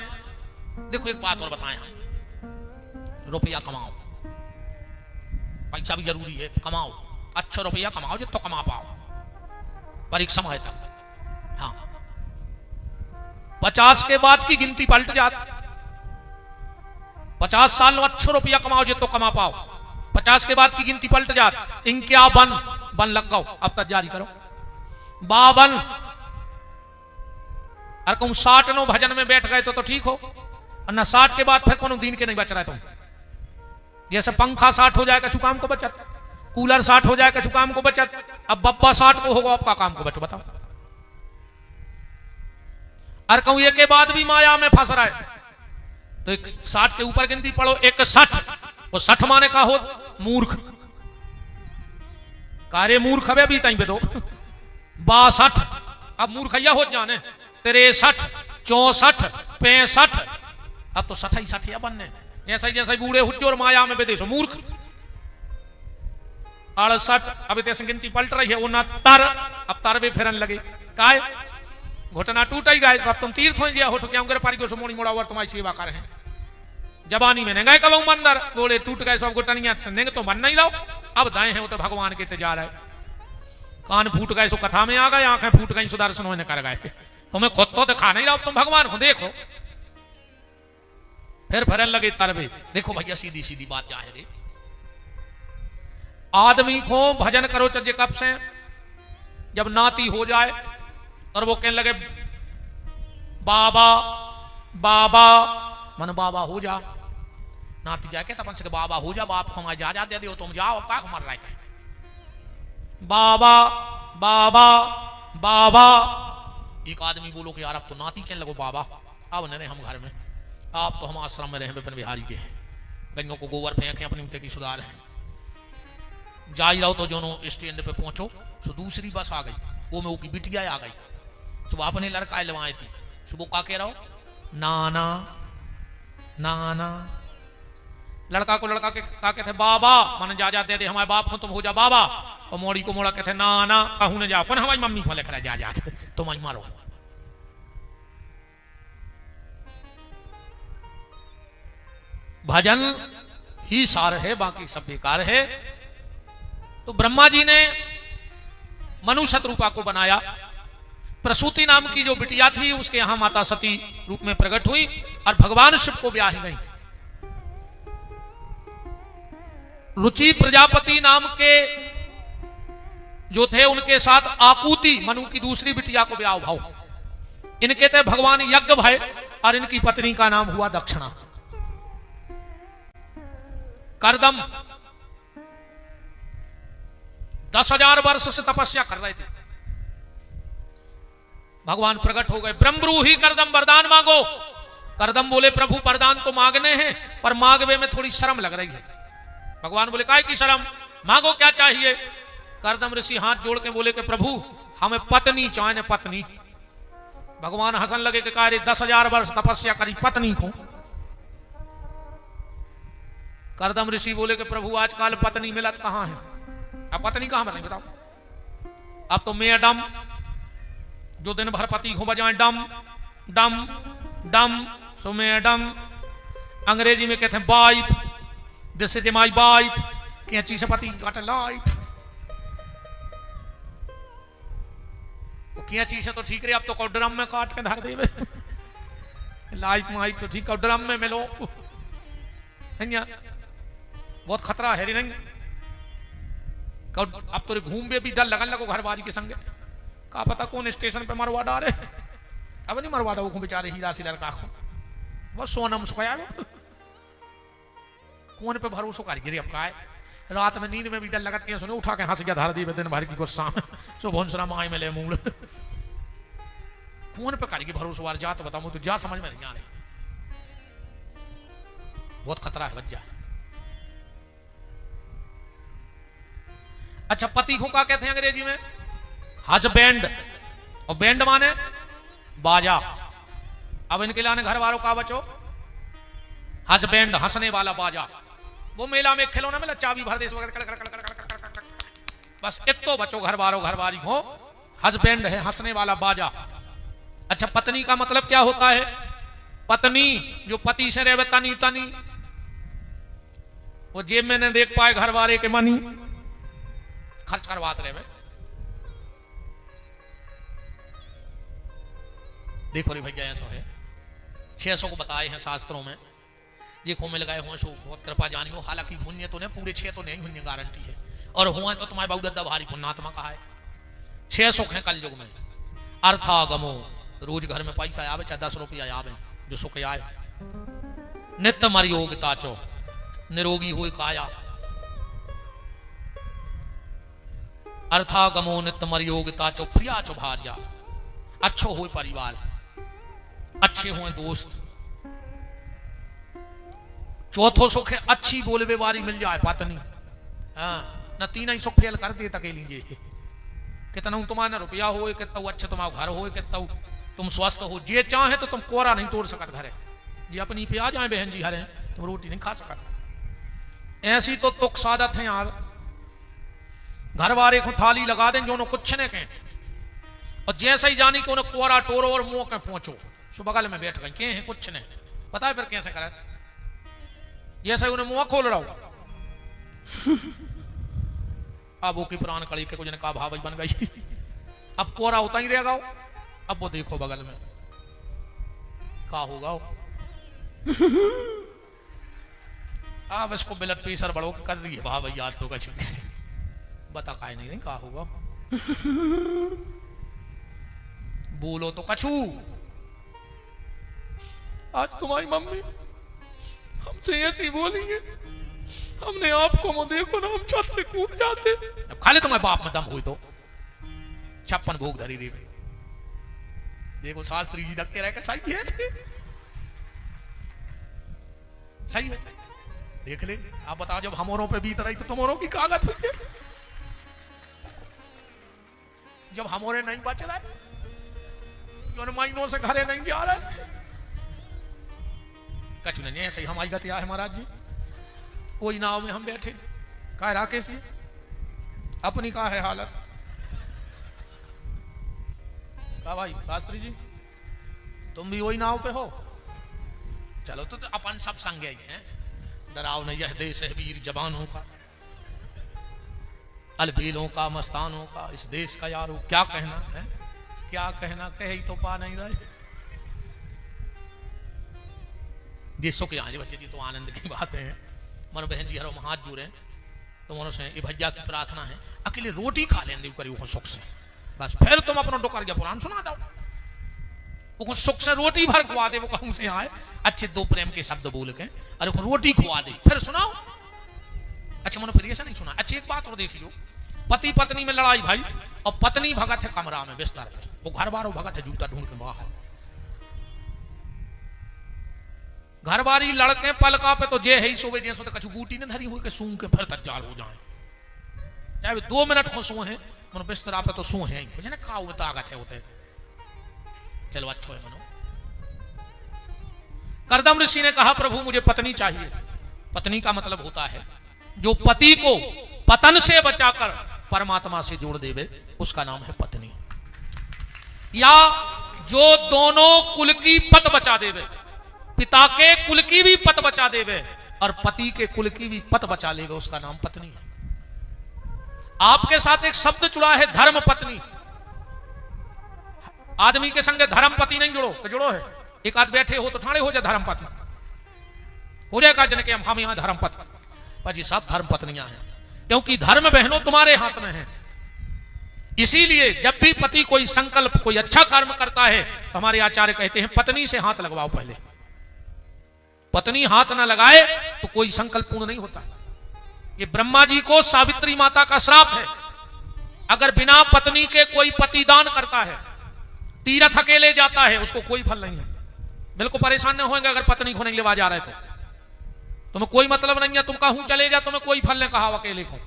देखो एक बात और बताएं, हम रुपया कमाओ, पैसा भी जरूरी है, कमाओ, अच्छा रुपया कमाओ जितना तो कमा पाओ, पर एक समय तक। हाँ 50 के बाद की गिनती पलट जाती। 50 साल में अच्छा रुपया कमाओ जितना तो कमा पाओ, 50 के बाद की गिनती पलट जाती। इनक्या बन लग गओ, अब तक जारी करो 52। अरे कहूं 60 भजन में बैठ गए तो ठीक हो, और न 60 के बाद फिर कोनो दिन के नहीं बच रहा है। तुम जैसे पंखा 60 हो जाएगा चुकाम को बचत, कूलर 60 हो जाएगा चुकाम को बचत, अब बब्बा 60 को होगा आपका काम को बचो। बताओ अरे कहूं ये के बाद भी माया में फंस रहा है, तो एक 60 के ऊपर गिनती पढ़ो, एक 60, वो 60 माने का हो मूर्ख, कार्य मूर्ख है भी तई पे दो 62, अब मूर्खैया हो जाने 63, 64, 65, अब तो 60 बनने जैसे जैसे बूढ़े हुट्टे और माया में बेदेशो मूर्ख। 68, अब तैसे गिनती पलट रही है 69, अब तारवे फिरन लगे काय घुटना टूट ही गए, अब तुम तीर्थ हो हो सके अंगर पारी को मोड़ी मोड़ा तुम्हारी सेवा कर रहे हैं। जवानी में गए कब मंदिर गोड़े टूट गए सब घुटनिया तो मन नहीं रहो, अब दाएं हैं वो तो भगवान के तजार है। कान फूट गए सो कथा में आ गए, आंखें फूट गई सुदर्शन होने कर गए। तुम्हें खुद तो दिखा नहीं रहा, तुम भगवान को देखो। फिर फिरन लगे तरबे। देखो भैया सीधी सीधी बात जाहिर है, आदमी को भजन करो चज्जे कब से, जब नाती हो जाए और वो कहने लगे बाबा बाबा, मन बाबा हो जा। नाती जाए कहता अपन से बाबा हो जा, बाप को जा दे दो, तुम जाओ का मर रहे थे। बाबा बाबा बाबा। एक आदमी बोलो कि यार अब तो नाती कहने लगो बाबा, अब नहीं हम घर में, आप तो हम आश्रम में रहे विपिन बिहारी के, गंगों को गोबर फेंके अपनी उनते की सुधार है। जा ही रहो तो जो स्टैंड पे पहुंचो तो दूसरी बस आ गई, वो में वो की बिटिया आ गई। सुबह अपने लड़का लवाए थी, सुबह का कह रहो नाना नाना। लड़का को लड़का के का कहते बाबा, मन जा दे दे हमारे बाप को, तुम हो जा बाबा। और मोड़ी को मोड़ा कहते नाना, कहूं न जाओ, हमारी मम्मी को लेकर जा तुम मारो। भजन ही सार है, बाकी सब बेकार है। तो ब्रह्मा जी ने मनु शत्रुपा को बनाया। प्रसूति नाम की जो बिटिया थी उसके यहां माता सती रूप में प्रकट हुई और भगवान शिव को ब्याह गई। रुचि प्रजापति नाम के जो थे उनके साथ आकुति मनु की दूसरी बिटिया को ब्याह भाव। इनके थे भगवान यज्ञ भय और इनकी पत्नी का नाम हुआ दक्षिणा। करदम 10,000 वर्ष से तपस्या कर रहे थे, भगवान प्रकट हो गए। ब्रह्मब्रूहि करदम वरदान मांगो। करदम बोले प्रभु वरदान तो मांगने हैं पर मांगवे में थोड़ी शर्म लग रही है। भगवान बोले काय की शर्म, मांगो क्या चाहिए। करदम ऋषि हाथ जोड़ के बोले कि प्रभु हमें पत्नी चाहिए, पत्नी। भगवान हंसन लगे कि कार्य 10,000 वर्ष तपस्या करी पत्नी को। करदम ऋषि बोले कि प्रभु आजकल पत्नी मिलत कहां है, अब पत्नी कहां मिलेगी बताओ। अब तो मैडम जो दिन भर पति को बजाएं डम डम डम, सो मैडम। अंग्रेजी में कहते हैं wife, this is my wife, कैंची से पति काटे लाइफ। कैंची से तो ठीक रहे, अब तो ड्रम में काट के धर देवे। लाइफ माइफ तो ठीक है, ड्रम में मिलो बहुत खतरा है नहीं। अब तो घूम भी डर लगन लगो घर बारी के संगे, का पता कौन स्टेशन पे मरवा डाले। अब नहीं मरवा दो बेचारे हीरा सी लड़का को, बस सोनम सुखाया कौन पे भरोसा कर गिरी। अब का है रात में नींद में भी डर लगत के सुने उठा के हंस गया धर दी दिन भर की गुस्सा में, सो भोंसरा माए में ले मूल कौन पे करेगी भरोसा वार जात बताऊं तो जा समझ में नहीं आ रही, बहुत खतरा है बच्चा। अच्छा पति को क्या कहते हैं अंग्रेजी में, हस्बैंड, और बैंड माने बाजा। अब इनके लाने घर वालों का बचो हस्बैंड, हंसने वाला बाजा। वो मेला में खिलौना मिला चाबी भर दे बस इतो बचो घर वालों घर वाली हो, हस्बैंड है हंसने वाला बाजा। अच्छा पत्नी का मतलब क्या होता है, पत्नी जो पति से रहे तनी तनी, वो जेब में न देख पाए घर वाले के मनी खर्च करवाते रहे। देखो रे भैया ऐसा है 600 को बताए हैं शास्त्रों में, देखो मिल गए हो सो बहुत कृपा जानी हो। हालांकि पुण्य तो नहीं पूरे 6 तो नहीं पुण्य गारंटी है, और हुआ तो तुम्हारे बहुत दद्दा भारी पुण्यात्मा कहा है। 6 सुख है कल युग में, अर्थागमो रोज घर में पैसा आवे चाहे 10 रुपया आवे जो सुख आए। नित्य मरियोगिता चो निरोगी हो काया, अर्थागमो नित्य मरियोगिता चो प्रिया चो भार्या, अच्छो हो परिवार, अच्छे हो दोस्त। चौथो सुख है अच्छी बोलवे वाली मिल जाए पत्नी, हाँ न तीन ही सुख फेल कर दे तके लीजिए। कितना तुम्हारा रुपया हो, कितना अच्छे तुम्हारा घर हो, कितना तुम स्वस्थ हो, जे चाहे तो तुम कोरा नहीं तोड़ सकत घरे, जी अपनी पे आ जाए बहन जी हरे तुम रोटी नहीं खा सकत। ऐसी तो तुक सादत है यार, घर वाले को थाली लगा दें जो कुछ ने कहें, और जैसे ही जानी कि उन्हें कोरा टोरो और मुंह के पहुंचो सो बगल में बैठ गए के हैं कुछ ने, पता है फिर कैसे करे, जैसे उन्हें मुंह खोल रहा हो अब वो की पुरान कड़ी के कुछ ने कहा भाव बन गई। अब कोरा होता ही रहेगा। अब वो देखो बगल में क्या होगा। अब इसको ब्लड प्रेशर बढ़ो कर रही है भाव भैया तो कछ बता काय नहीं कहा होगा। बोलो तो कछू। आज तुम्हारी मम्मी हमसे ऐसी बोली है, हमने आपको वो देखो ना हम छत से कूद जाते। अब खाली तुम्हारे बाप में दम हुई तो 56 भोग धरी रे। देखो शास्त्री जी धक्के रह के सही है, सही है। देख ले आप बताओ जब हमोरों पे बीत रही तो तुम्हारों की कागज हुई है। जब हमोरे नहीं बच रहा है, जो महीनों से घरे नहीं जा रहा है, कछ नहीं ऐसे ही हमारी गतिया है महाराज जी। कोई नाव में हम बैठे कहा राकेश जी अपनी कहा है हालत। कहा भाई शास्त्री जी तुम भी वही नाव पे हो, चलो तो अपन सब संग ही हैं। डराव नहीं यह देश है वीर जवानों का, अलबेलों का, मस्तानों का, इस देश का यारो क्या कहना है, क्या कहना, कहे ही तो पा नहीं रहे। ये सुख आज बच्चे जी तो आनंद की बात है। मनो बहन जी हरो हाथ जुड़े तो मनो से ये भैया की प्रार्थना है अकेले रोटी खा लेंगे करियो सुख से, बस फिर तुम अपना डोकर के पुराण सुना दो। वो सुख से रोटी भर खुआ दे, वो कहूं से आए अच्छे दो प्रेम के शब्द बोल के, अरे रोटी खुआ दे फिर सुनाओ। अच्छा मनो फिर ऐसा नहीं सुना। अच्छी एक बात और देख लो, पति पत्नी में लड़ाई भाई, और पत्नी भगत है कमरा में बिस्तर पे, वो घर बार भगत है जूता ढूंढ के बाहर। घर बारी लड़के पलका पे तो जे है ही सोवे जैसो तो कछु बूटी ने धरी हुई के सूंघ के फिर तज्जार हो जाए, चाहे वे 2 मिनट को सो है मनो बिस्तर पे तो सो है ही ना खा हुए ताकत है होते। चलो अच्छा है मनो। करदम ऋषि ने कहा प्रभु मुझे पत्नी चाहिए। पत्नी का मतलब होता है जो पति को पतन से बचाकर परमात्मा से जोड़ देवे, उसका नाम है पत्नी। या जो दोनों कुल की पत बचा देवे, पिता के कुल की भी पत बचा देवे और पति के कुल की भी पत बचा लेवे, उसका नाम पत्नी है। आपके साथ एक शब्द जुड़ा है धर्म पत्नी। आदमी के संग धर्म पति नहीं जुड़ो तो जुड़ो है। एक आध बैठे हो तो ठाणे हो जाए धर्म पति, हो जाएगा जन के हम यहां धर्म पति, पर जी सब धर्म पत्नियां हैं, क्योंकि धर्म बहनों तुम्हारे हाथ में है। इसीलिए जब भी पति कोई संकल्प कोई अच्छा कर्म करता है तो हमारे आचार्य कहते हैं पत्नी से हाथ लगवाओ पहले। पत्नी हाथ ना लगाए तो कोई संकल्प पूर्ण नहीं होता। ये ब्रह्मा जी को सावित्री माता का श्राप है, अगर बिना पत्नी के कोई पति दान करता है, तीर्थ अकेले जाता है, उसको कोई फल नहीं है। बिल्कुल परेशान न होंगे अगर पत्नी को नहीं लेवा जा रहे तो तुम्हें कोई मतलब नहीं है, तुम कहूं चले जा तुम्हें कोई फल नहीं कहा अकेले को,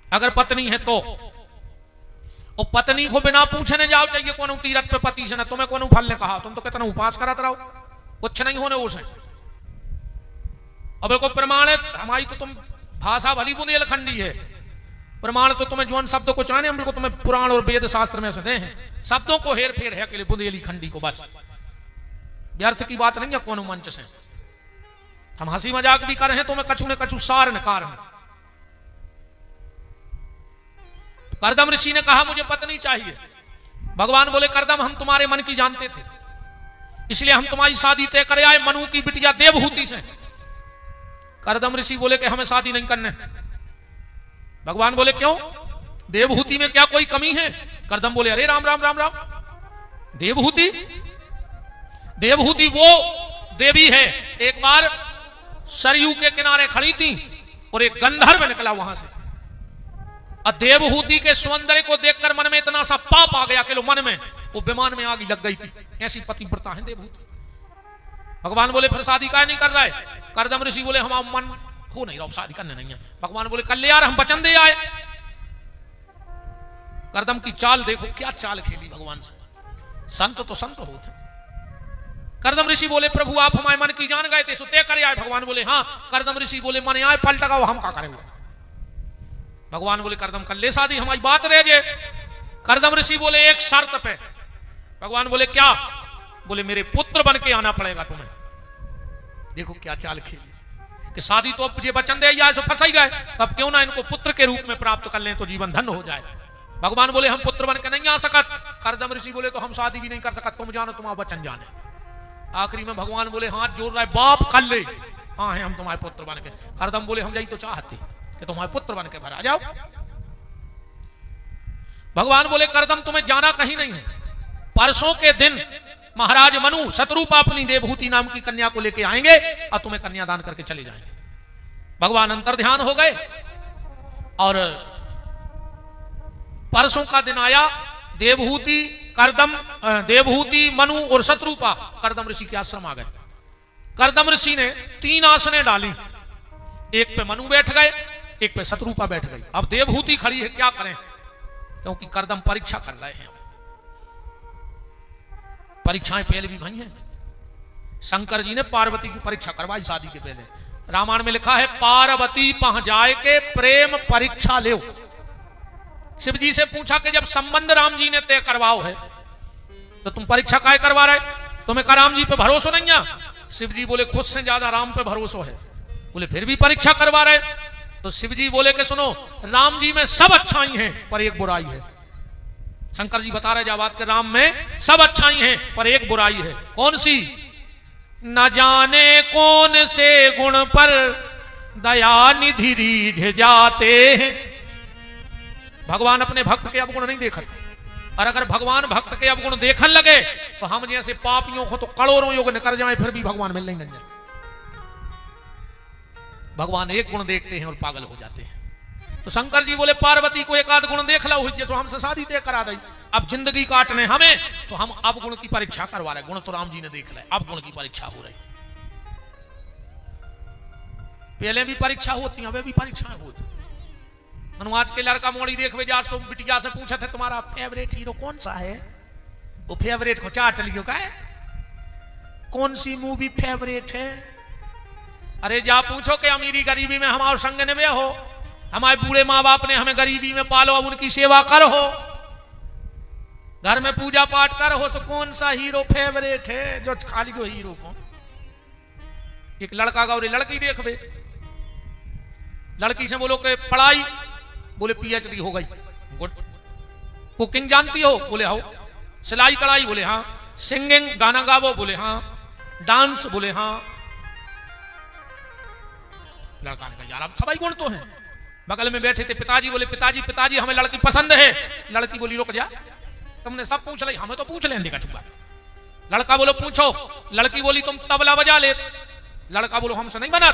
अगर पत्नी है तो। और पत्नी को बिना पूछने जाओ चाहिए कौन तीरथ पे पति से ना, तुम्हें कौन फल ने कहा, तुम तो कितना उपास करते रहो, कुछ नहीं होने उसे। अब को प्रमाण है हमारी तो तुम भाषा भली बुंदेलखंडी है, प्रमाण तो तुम्हें जौन शब्दों को चाहे हम तुम्हें पुराण और वेद शास्त्र में से दे हैं, शब्दों को हेर फेर है अकेले बुंदेली खंडी को, बस व्यर्थ की बात नहीं है कौन मंच से। हम हंसी मजाक भी कर रहे हैं तो मैं कछु न कछु सार नकार है। करदम ऋषि ने कहा मुझे पत्नी चाहिए। भगवान बोले करदम हम तुम्हारे मन की जानते थे, इसलिए हम तुम्हारी शादी तय करे आए मनु की बिटिया देवहूति से। करदम ऋषि बोले कि हमें शादी नहीं करने। भगवान बोले क्यों, देवहूति में क्या कोई कमी है? करदम बोले अरे राम राम राम राम, देवहूति, देवहूति वो देवी है एक बार सरयू के किनारे खड़ी थी और एक गंधर्व निकला वहां से, और देवहूति के सौंदर्य को देखकर मन में इतना सा पाप आ गया कि लो मन में वो विमान में आग लग गई थी। ऐसी पतिव्रता है देवहूति। भगवान बोले फिर शादी काहे नहीं कर रहा है? करदम ऋषि बोले हमारा मन हो नहीं रहा, शादी करने नहीं है। भगवान बोले कर ले यार, हम वचन दे आए। करदम की चाल देखो, क्या चाल खेली भगवान से। संत तो संत होते। करदम ऋषि बोले प्रभु आप हमारे मन की जान गए थे, सो तय करे आए। भगवान बोले हाँ। करदम ऋषि बोले मन आए पलट लगाओ, हम क्या करेंगे? भगवान बोले करदम कर ले शादी, हमारी बात रह जाए। करदम ऋषि बोले एक शर्त पे। भगवान बोले क्या? बोले मेरे पुत्र बन के आना पड़ेगा तुम्हें। देखो क्या चाल खेली। कि शादी तो अब ये वचन दे या फंस ही गए, तब क्यों ना इनको पुत्र के रूप में प्राप्त कर लें तो जीवन धन्य हो जाए। भगवान बोले हम पुत्र बन के नहीं आ सकत। करदम ऋषि बोले तो हम शादी भी नहीं कर सकत, तुम जानो तुम्हारा वचन जाने। आखिरी में भगवान बोले हाथ जोड़ रहा है, बाप कर ले, हाँ है हम तुम्हारे पुत्र बन के। करदम बोले हम यही तो चाहते कि तुम्हारे पुत्र बन के भरा जाओ। भगवान बोले करदम तुम्हें जाना कहीं नहीं है, परसों के दिन महाराज मनु शत्रुपा अपनी देवहूति नाम की कन्या को लेके आएंगे और तुम्हें कन्यादान करके चले जाएंगे। भगवान अंतर ध्यान हो गए और परसों का दिन आया। देवहूति करदम, देवहूति मनु और शत्रुपा करदम ऋषि के आश्रम आ गए। करदम ऋषि ने 3 आसनें डाली, एक पे मनु बैठ गए, एक पे शत्रुपा बैठ गई। अब देवहूति खड़ी है, क्या करें, क्योंकि करदम परीक्षा कर रहे हैं। परीक्षाएं पहले भी भई हैं। शंकर जी ने पार्वती की परीक्षा करवाई शादी के पहले। रामायण में लिखा है पार्वती पह जाए के प्रेम परीक्षा ले। शिव जी से पूछा कि जब संबंध राम जी ने तय करवाओ है तो तुम परीक्षा काय करवा रहे, तुम्हें का राम जी पे भरोसा नहीं है। शिव जी बोले खुद से ज्यादा राम पे भरोसा है। बोले फिर भी परीक्षा करवा रहे, तो शिव जी बोले कि सुनो राम जी में सब अच्छाई हैं पर एक बुराई है। शंकर जी बता रहे जा बात के राम में सब अच्छाई हैं पर एक बुराई है। कौन सी? न जाने कौन से गुण पर दया निधि रीझ जाते हैं। भगवान अपने भक्त के अवगुण नहीं देखते, और अगर भगवान भक्त के अवगुण देखने लगे तो हम जैसे पापियों को तो करोड़ों योग निकल जाए फिर भी भगवान मिल नहीं जाए। भगवान एक गुण देखते हैं और पागल हो जाते हैं। तो शंकर जी बोले पार्वती को एक आध गुण देख लो, जो हमसे शादी तय करा दी, अब जिंदगी काटने हमें, तो हम अब गुण की परीक्षा करवा रहे। गुण तो राम जी ने देख लिया, अब गुण की परीक्षा हो रही। पहले भी परीक्षा होती है, अब भी परीक्षाएं होती। आज के लड़का मोड़ी देख जा, सो बिटिया से पूछा थे तुम्हारा फेवरेट हीरो कौन सा है, वो फेवरेट को चाट लियो का है, कौन सी मूवी फेवरेट है। अरे जा पूछो कि अमीरी गरीबी में हमारे संग निभे हो, हमारे बूढ़े माँ बाप ने हमें गरीबी में पालो, अब उनकी सेवा कर हो, घर में पूजा पाठ कर हो, तो कौन सा हीरो फेवरेट है, जो खाली को हीरो को। एक लड़का गौरी लड़की देख बे, लड़की से बोलो कि पढ़ाई, बोले पीएचडी हो गई, गुड। कुकिंग जानती हो, बोले हो। सिलाई कढ़ाई, बोले हाँ। सिंगिंग गाना गावो, बोले हाँ। डांस, बोले हाँ। लड़का ने कहा यार अब सभी गुण तो हैं। बगल में बैठे थे पिताजी, बोले पिताजी पिताजी हमें लड़की पसंद है। लड़की बोली रुक जा, तुमने सब पूछ ली, हमें तो पूछ लेने का चुका। लड़का बोलो पूछो। लड़की बोली तुम तबला बजा ले। लड़का बोलो हमसे नहीं बना।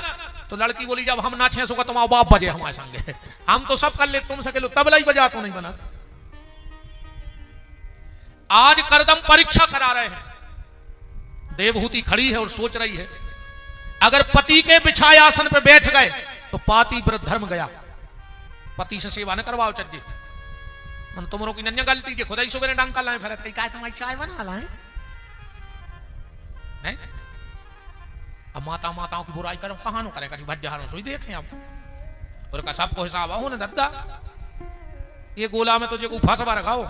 तो लड़की बोली जब हम नाचे सो तुम्हारा बाप बजे हमारे संगे, हम तो सब कर ले, तुम सके लो तबला ही बजा तो नहीं बना। आज करदम परीक्षा करा रहे हैं। देवहूति खड़ी है और सोच रही है अगर पति के बिछाए आसन पे बैठ गए तो पाति व्रत धर्म गया। पति से सेवा न करवाओ चज्जे, मन तुमरो की नन्या गलती जे खुदा ही सुबह डंका लाए फिर कहीं तुम्हारी चाय बना लाए नहीं। अब माता माताओं की बुराई करो, कहां करेगा जी भज्जारों सोई देखें अब, और का सबको हिसाब हो न दद्दा, ये गोला में तुझे फांसवा रखाओ।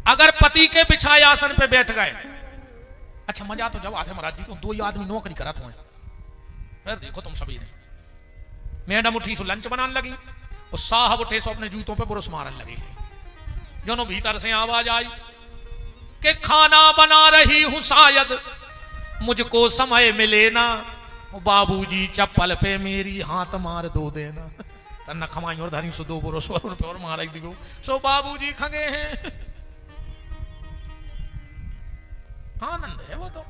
अगर पति के बिछाए आसन पे बैठ गए, अच्छा मजा तो जब आते महाराज जी को 2 आदमी नौकरी करा तुम्हें, फिर देखो तुम सभी ने। मैडम उठी सो लंच बनाने लगी, और साहब उठे सो अपने जूतों पे बुरुस मारने लगे। दोनों भीतर से आवाज आई कि खाना बना रही हूं शायद मुझको समय मिले ना, बाबूजी चप्पल पे मेरी हाथ मार दो देना। तन्ना खमाई और धरी सो 2 बुरुस और मार दियो, सो बाबूजी खंगे हैं। आनंद है वो तो।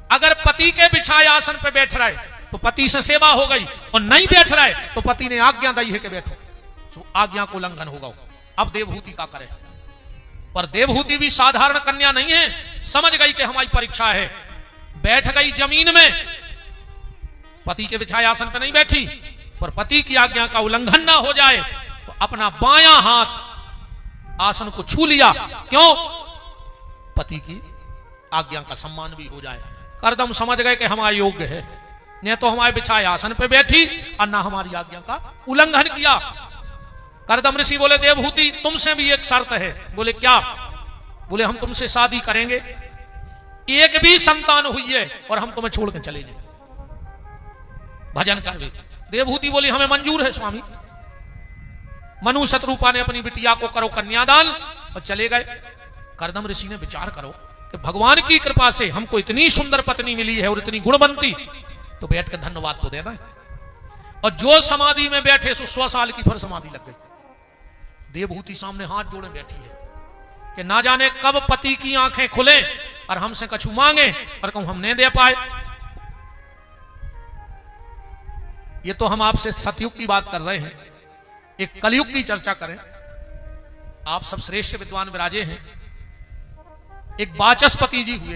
अगर पति के बिछाए आसन पे बैठ रहे तो पति से सेवा हो गई, और नहीं बैठ रहे तो पति ने आज्ञा दी है कि बैठो, तो आज्ञा को उल्लंघन होगा। अब देवहूति का करे, पर देवहूति भी साधारण कन्या नहीं है, समझ गई कि हमारी परीक्षा है। बैठ गई जमीन में, पति के बिछाए आसन पे नहीं बैठी, पर पति की आज्ञा का उल्लंघन ना हो जाए तो अपना बायां हाथ आसन को छू लिया। क्यों? पति की आज्ञा का सम्मान भी हो जाए। करदम समझ गए कि हमारा योग्य है, न तो हमारे बिछाए आसन पे बैठी और ना हमारी आज्ञा का उल्लंघन किया। करदम ऋषि बोले देवहूति तुमसे भी एक शर्त है। बोले क्या? बोले हम तुमसे शादी करेंगे एक भी संतान हुई है और हम तुम्हें छोड़ के चले जाए, भजन कर भी। देवहूति बोली हमें मंजूर है स्वामी। मनु शत्रुपा ने अपनी बिटिया को करो कन्यादान और चले गए। करदम ऋषि ने विचार करो कि भगवान की कृपा से हमको इतनी सुंदर पत्नी मिली है और इतनी गुणवंती, तो बैठ कर धन्यवाद तो देना। और जो समाधि में बैठे 100 साल की फिर समाधि लग गई। देवहूति सामने हाथ जोड़े बैठी है कि ना जाने कब पति की आंखें खुले और हमसे कछु मांगे और कहूं हम नहीं दे पाए। ये तो हम आपसे सतयुग की बात कर रहे हैं, एक कलयुग की चर्चा करें। आप सब श्रेष्ठ विद्वान विराजे हैं। एक वाचस्पति जी हुए,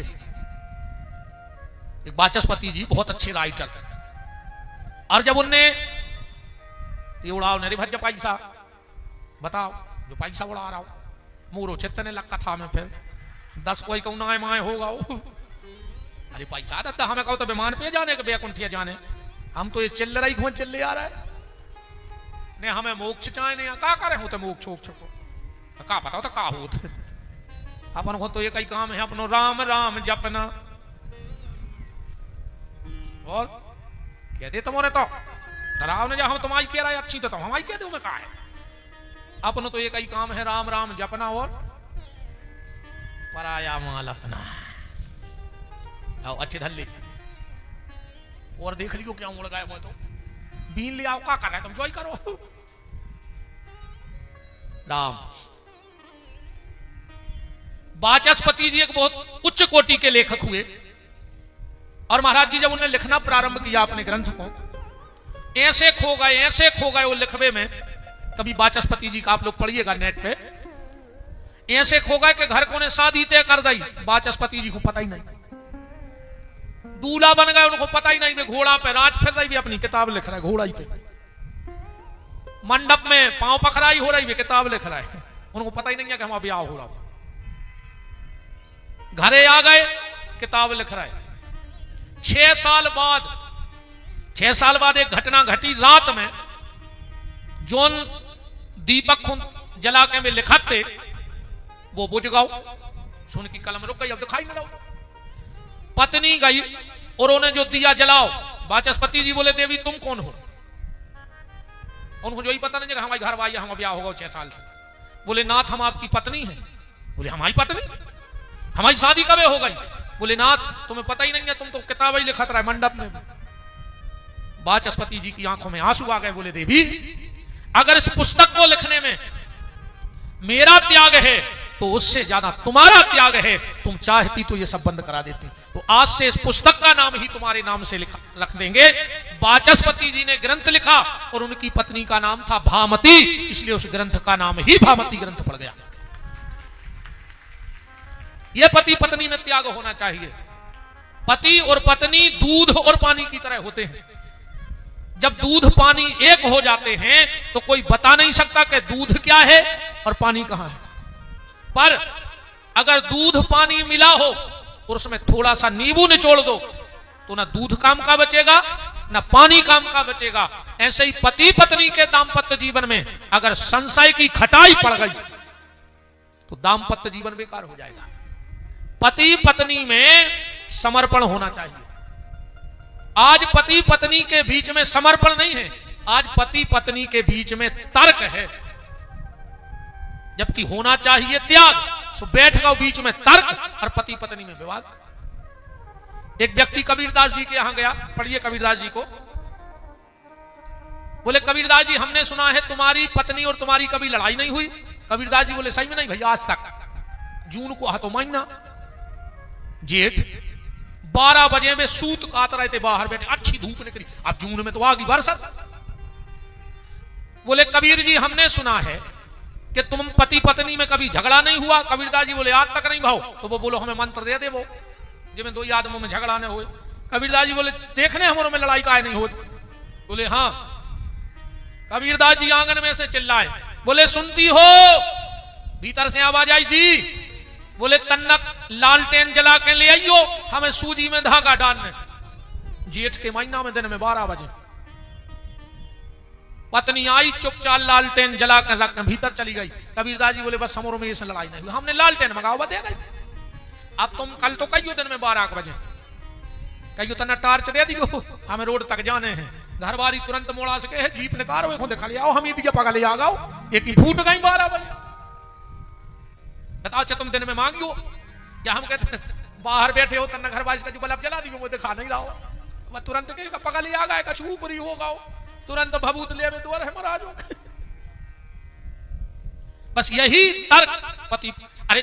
एक वाचस्पति जी बहुत अच्छे राइटर, और जब उनने ये उड़ाओ नरे भज्ज पैसा बताओ जो पैसा उड़ा रहा हो मोरो चित्तने लग कथा में फिर 10 कोई कहूं ना माए होगा वो। अरे पैसा देता हमें कहो तो विमान पे जाने के बैकुंठिया जाने, हम तो ये चिल्ल रही घूम चिल्ले आ रहा है ने हमें मोक्ष चाहे नहीं का करे हो तो मोक्ष को का पता हो तो का हो अपन को तो ये कई काम है अपनो राम राम जपना। और कह दे तुम्हारे तो डराव ने जब हम तुम्हारी कह रहा है अच्छी तो हमारी कह दो मैं कहा है अपन तो ये कई काम है राम राम जपना और पराया माल अपना। आओ अच्छी धल्ली और देख लियो क्या उड़ गए मैं तो बीन ले आओ का कर रहा है तुम जो ही करो। राम वाचस्पति जी एक बहुत उच्च कोटि के लेखक हुए और महाराज जी जब उन्हें लिखना प्रारंभ किया अपने ग्रंथ को, ऐसे खो गए वो लिखवे में। कभी वाचस्पति जी का आप लोग पढ़िएगा नेट पे, ऐसे खो गए कि घर को ने शादी तय कर दी, वाचस्पति जी को पता ही नहीं, दूल्हा बन गए उनको पता ही नहीं, वे घोड़ा पे राज फिर रही भी अपनी किताब लिख रहा है घोड़ा ही पे, मंडप में पांव पखराई हो रही वे किताब लिख रहा है, उनको पता ही नहीं है कि हमारा ब्याह हो रहा। घरे आ गए किताब लिख रहा है। 6 साल बाद एक घटना घटी रात में, जोन दीपक जला के में लिखाते वो बुझ गओ, सुन की कलम रुक गई, अब दिखाई नहीं रहा। पत्नी गई और उन्हें जो दिया जलाओ, वाचस्पति जी बोले देवी तुम कौन हो? उनको जो ही पता नहीं हमारे घर वाई हम ब्याह होगा 6 साल से। बोले नाथ हम आपकी पत्नी हैं। बोले हमारी पत्नी, हमारी शादी कब हो गई? बोले नाथ तुम्हें पता ही नहीं है, तुम तो किताब ही लिखत रहा है मंडप में। वाचस्पति जी की आंखों में आंसू आ गए। बोले देवी अगर इस पुस्तक को लिखने में मेरा त्याग है तो उससे ज्यादा तुम्हारा त्याग है, तुम चाहती तो ये सब बंद करा देती। तो आज से इस पुस्तक का नाम ही तुम्हारे नाम से रख देंगे। वाचस्पति जी ने ग्रंथ लिखा और उनकी पत्नी का नाम था भामती, इसलिए उस ग्रंथ का नाम ही भामती ग्रंथ पड़ गया। यह पति पत्नी में त्याग होना चाहिए। पति और पत्नी दूध और पानी की तरह होते हैं। जब दूध पानी एक हो जाते हैं तो कोई बता नहीं सकता कि दूध क्या है और पानी कहां है। पर अगर दूध पानी मिला हो और उसमें थोड़ा सा नींबू निचोड़ दो तो ना दूध काम का बचेगा ना पानी काम का बचेगा। ऐसे ही पति पत्नी के दाम्पत्य जीवन में अगर संशय की खटाई पड़ गई तो दाम्पत्य जीवन बेकार हो जाएगा। पति पत्नी में समर्पण होना चाहिए। आज पति पत्नी के बीच में समर्पण नहीं है, आज पति पत्नी के बीच में तर्क है, जबकि होना चाहिए त्याग। सो बैठ गए बीच में तर्क और पति पत्नी में विवाद। एक व्यक्ति कबीरदास जी के यहां गया, पढ़िए कबीरदास जी को। बोले कबीरदास जी हमने सुना है तुम्हारी पत्नी और तुम्हारी कभी लड़ाई नहीं हुई। कबीरदास जी बोले सही में नहीं भैया, आज तक। जून को हाथों महीना जेठ 12 बजे में सूत काट रहे थे, बाहर बैठे, अच्छी धूप निकली, अब जून में तो आ गई बरसात। बोले कबीर जी हमने सुना है कि तुम पति पत्नी में कभी झगड़ा नहीं हुआ। कबीरदास जी बोले आज तक नहीं भाव। तो वो बोलो हमें मंत्र दे दे वो जिसमें 2 आदमों में झगड़ा नहीं हुए। कबीरदास जी बोले देखने हमारों में लड़ाई काहे नहीं हो। बोले हाँ। कबीरदास जी आंगन में से चिल्लाए, बोले सुनती हो? भीतर से आवाज आई जी। बोले तन्नक लालटेन जला के ले आइयो, हमें सूजी में धागा डालने। जेठ के महीना में दिन में 12 बजे पत्नी आई, चुपचाप लालटेन जला कर रख भीतर चली गई। कबीरदास जी बोले बस हमरों में ये लड़ाई नहीं हुई, हमने लालटेन मंगाओ दे गई। अब तुम कल तो कहियो दिन में 12 बजे कहियो तना टार्च दे दियो, हमें रोड तक जाने हैं। घर बारी तुरंत मोड़ा सके है, जीप निकालो को दिखा लिया हम ईद के पका ले आ गाओ, एक ही फूट गई 12 बजे। बताओ तुम दिन में मांगियो क्या? हम कहते बाहर बैठे हो तना घर बारिश का जो बल्ब जला दियो वो दिखा नहीं रहा हो, मैं तुरंत के पका ले आ गए कछु ऊपरी हो गाओ, तुरंत भभूत ले में द्वार है महाराजों। बस यही तर्क पति। अरे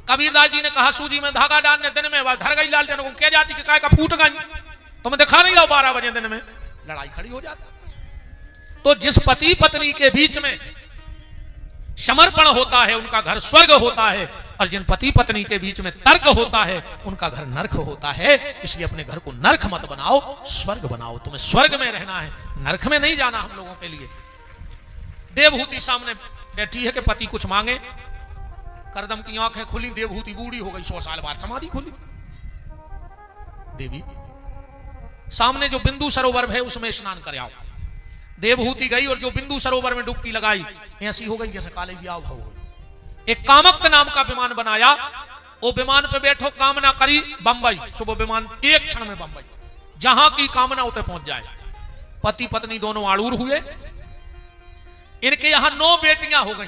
कबीरदास जी ने कहा सूजी में धागा डालने दिन में घर गई लालटेन को क्या जाती कि काय का फूट गई, तुम्हें दिखा नहीं रहा 12 बजे दिन में, लड़ाई खड़ी हो जाती। तो जिस पति पत्नी के बीच में समर्पण होता है उनका घर स्वर्ग होता है, और जिन पति पत्नी के बीच में तर्क होता है उनका घर नरक होता है। इसलिए अपने घर को नरक मत बनाओ, स्वर्ग बनाओ। तुम्हें स्वर्ग में रहना है, नरक में नहीं जाना हम लोगों के लिए। देवहूति सामने बैठी है कि पति कुछ मांगे, करदम की आंखें खुली, देवहूति बूढ़ी हो गई, 100 साल बाद समाधि खुली। देवी सामने जो बिंदु सरोवर है उसमें स्नान कर आओ। देवहूति गई और जो बिंदु सरोवर में डुबकी लगाई ऐसी हो गई जैसे काले ब्याह हो। एक कामक्त नाम का विमान बनाया, वो विमान पे बैठो, कामना करी बंबई, सुबह विमान एक क्षण में बंबई, जहां की कामना उतने पहुंच जाए। पति पत्नी दोनों आड़ूर हुए, इनके यहां 9 बेटियां हो गई।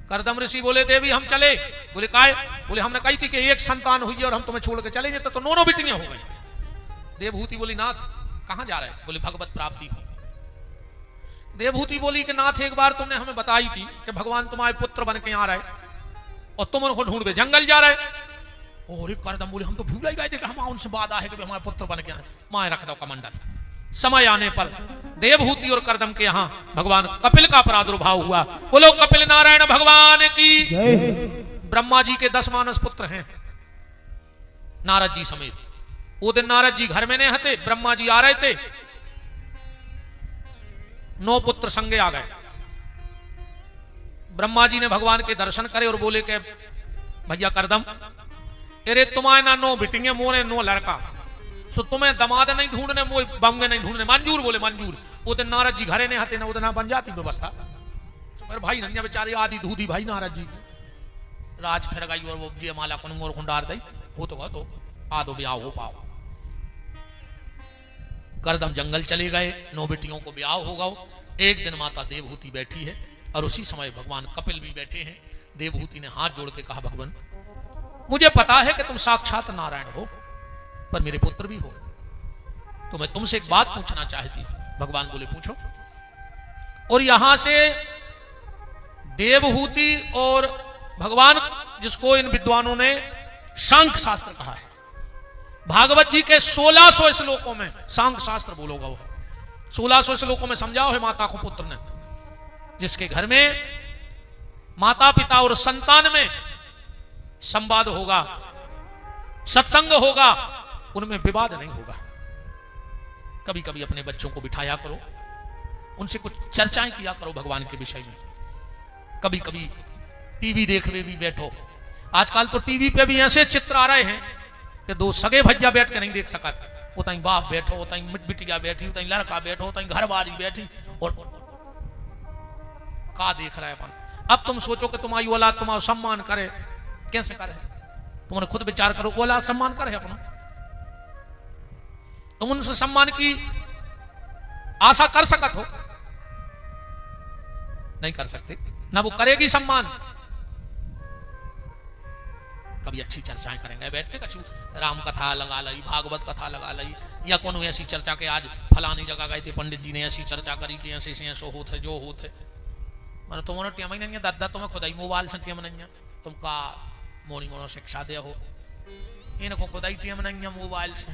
करदम ऋषि बोले देवी हम चले, बोले काय? बोले हमने कही थी कि एक संतान हुई और हम तुम्हें छोड़ के चलेंगे, तो 9 बेटियां हो गई। देवहूति बोली नाथ कहां जा रहे? बोले भगवत प्राप्ति को। देवहूति बोली कि नाथ एक बार तुमने हमें बताई थी कि भगवान तुम्हारे पुत्र बन के आ रहे और तुम उनको ढूंढ जंगल जा रहे। और करदम बोले हम तो भूल ही गए थे कि हम उनसे वादा है कि हमारे पुत्र बन के आए। माए रख दो कमंडल। समय आने पर देवहूति और करदम के यहां भगवान कपिल का प्रादुर्भाव हुआ। बोलो कपिल नारायण भगवान की। ब्रह्मा जी के 10 मानस पुत्र हैं, नारद जी समेत। वो दिन नारद जी घर में नहीं हते, ब्रह्मा जी आ रहे थे, 9 पुत्र संगे आ गए। ब्रह्मा जी ने भगवान के दर्शन करे और बोले के भैया करदम, अरे तुम्हारे ना 9 बिटिंगे मोरे 9 लड़का, सो तुम्हें दमाद नहीं ढूंढने, मोए बंगे नहीं ढूंढने। मंजूर? बोले मंजूर। वो दिन नारद जी घरे नहीं आते ना, उधर बन जाती व्यवस्था। मेरे भाई नन्या बेचारे आदि धूधी भाई नारद जी राज फिर गई और वो जयमाला को मोर खुंडार दी हो तो आदो ब्याह हो पाओ। करदम जंगल चले गए, 9 बेटियों को ब्याह हो गया। एक दिन माता देवहूति बैठी है और उसी समय भगवान कपिल भी बैठे हैं। देवहूति ने हाथ जोड़ के कहा भगवान मुझे पता है कि तुम साक्षात नारायण हो, पर मेरे पुत्र भी हो, तो मैं तुमसे एक बात पूछना चाहती हूं। भगवान बोले पूछो। और यहां से देवहूति और भगवान, जिसको इन विद्वानों ने सांख्य शास्त्र कहा है, भागवत जी के 1600 श्लोकों में सांख्य शास्त्र बोलोगा वो 1600 श्लोकों में समझाओ है माता को पुत्र ने। जिसके घर में माता पिता और संतान में संवाद होगा, सत्संग होगा, उनमें विवाद नहीं होगा। कभी कभी अपने बच्चों को बिठाया करो, उनसे कुछ चर्चाएं किया करो भगवान के विषय में। कभी कभी टीवी देखने भी बैठो। आजकल तो टीवी पे भी ऐसे चित्र आ रहे हैं कि 2 सगे भैया बैठ के नहीं देख सका। उतई बाप बैठो, उतई बिटिया बैठी, उतई लड़का बैठो, उतई घरवाली बैठी, और का देख रहा है अपन। अब तुम सोचो कि तुम्हारी औलाद तुम्हारा सम्मान करे, कैसे करे? तुमने खुद विचार करो, औलाद सम्मान करे अपना? तुम उनसे सम्मान की आशा कर सकत हो? नहीं कर सकते ना, वो करेगी सम्मान। कभी अच्छी चर्चाएं करेंगे बैठ के, कछु राम कथा लगा ली, भागवत कथा लगा ली, या कोनो ऐसी चर्चा के आज फलानी जगह गए थे, पंडित जी ने ऐसी चर्चा करी कि ऐसे ऐसे होते जो होते। मैंने तुम्हारा टेम ही नहीं है दादा, तुम्हें खुदाई मोबाइल से टेम नहीं है, तुमका मोड़ी मोड़ो शिक्षा दे हो, इनको खुदाई टेम नहीं है मोबाइल से।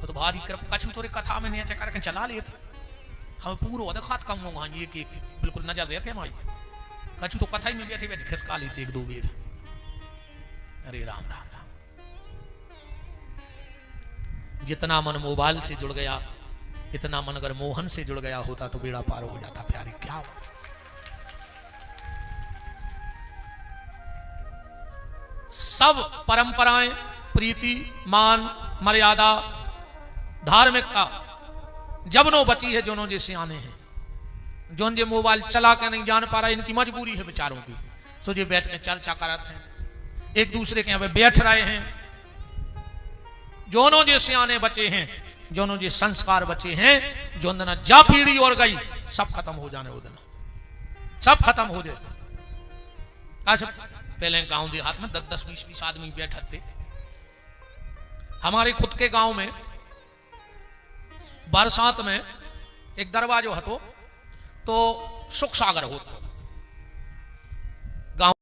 तो भारी कछु थोड़ी कथा में नीचे करके चला लिए थे, हम पूरा दिखात कम होगा ये कि बिल्कुल नजर रहे थे हमारी। कछु तो कथा ही में बैठे बैठे खिसका ली थी 1-2 बेर। अरे राम राम राम। जितना मन मोबाइल से जुड़ गया, इतना मन अगर मोहन से जुड़ गया होता तो बेड़ा पार हो जाता। प्यारी क्या हो? सब परंपराएं, प्रीति, मान, मर्यादा, धार्मिकता जब नो बची है, जोनो जैसे आने हैं, जोन जे मोबाइल चला के नहीं जान पा रहा, इनकी मजबूरी है बेचारों की। सो जी बैठ के चर्चा करते हैं, एक दूसरे के यहाँ पे बैठ रहे हैं। जोनो जे सियाने बचे हैं, जोनो जे संस्कार बचे हैं, जो दिन जा पीढ़ी और गई सब खत्म हो जाने, वो दिन सब खत्म हो जाए। अच्छा पहले गांव देहात में 10-10, 20-20 आदमी बैठे थे। हमारे खुद के गांव में बरसात में एक दरवाजो हतो तो सुख सागर होतो,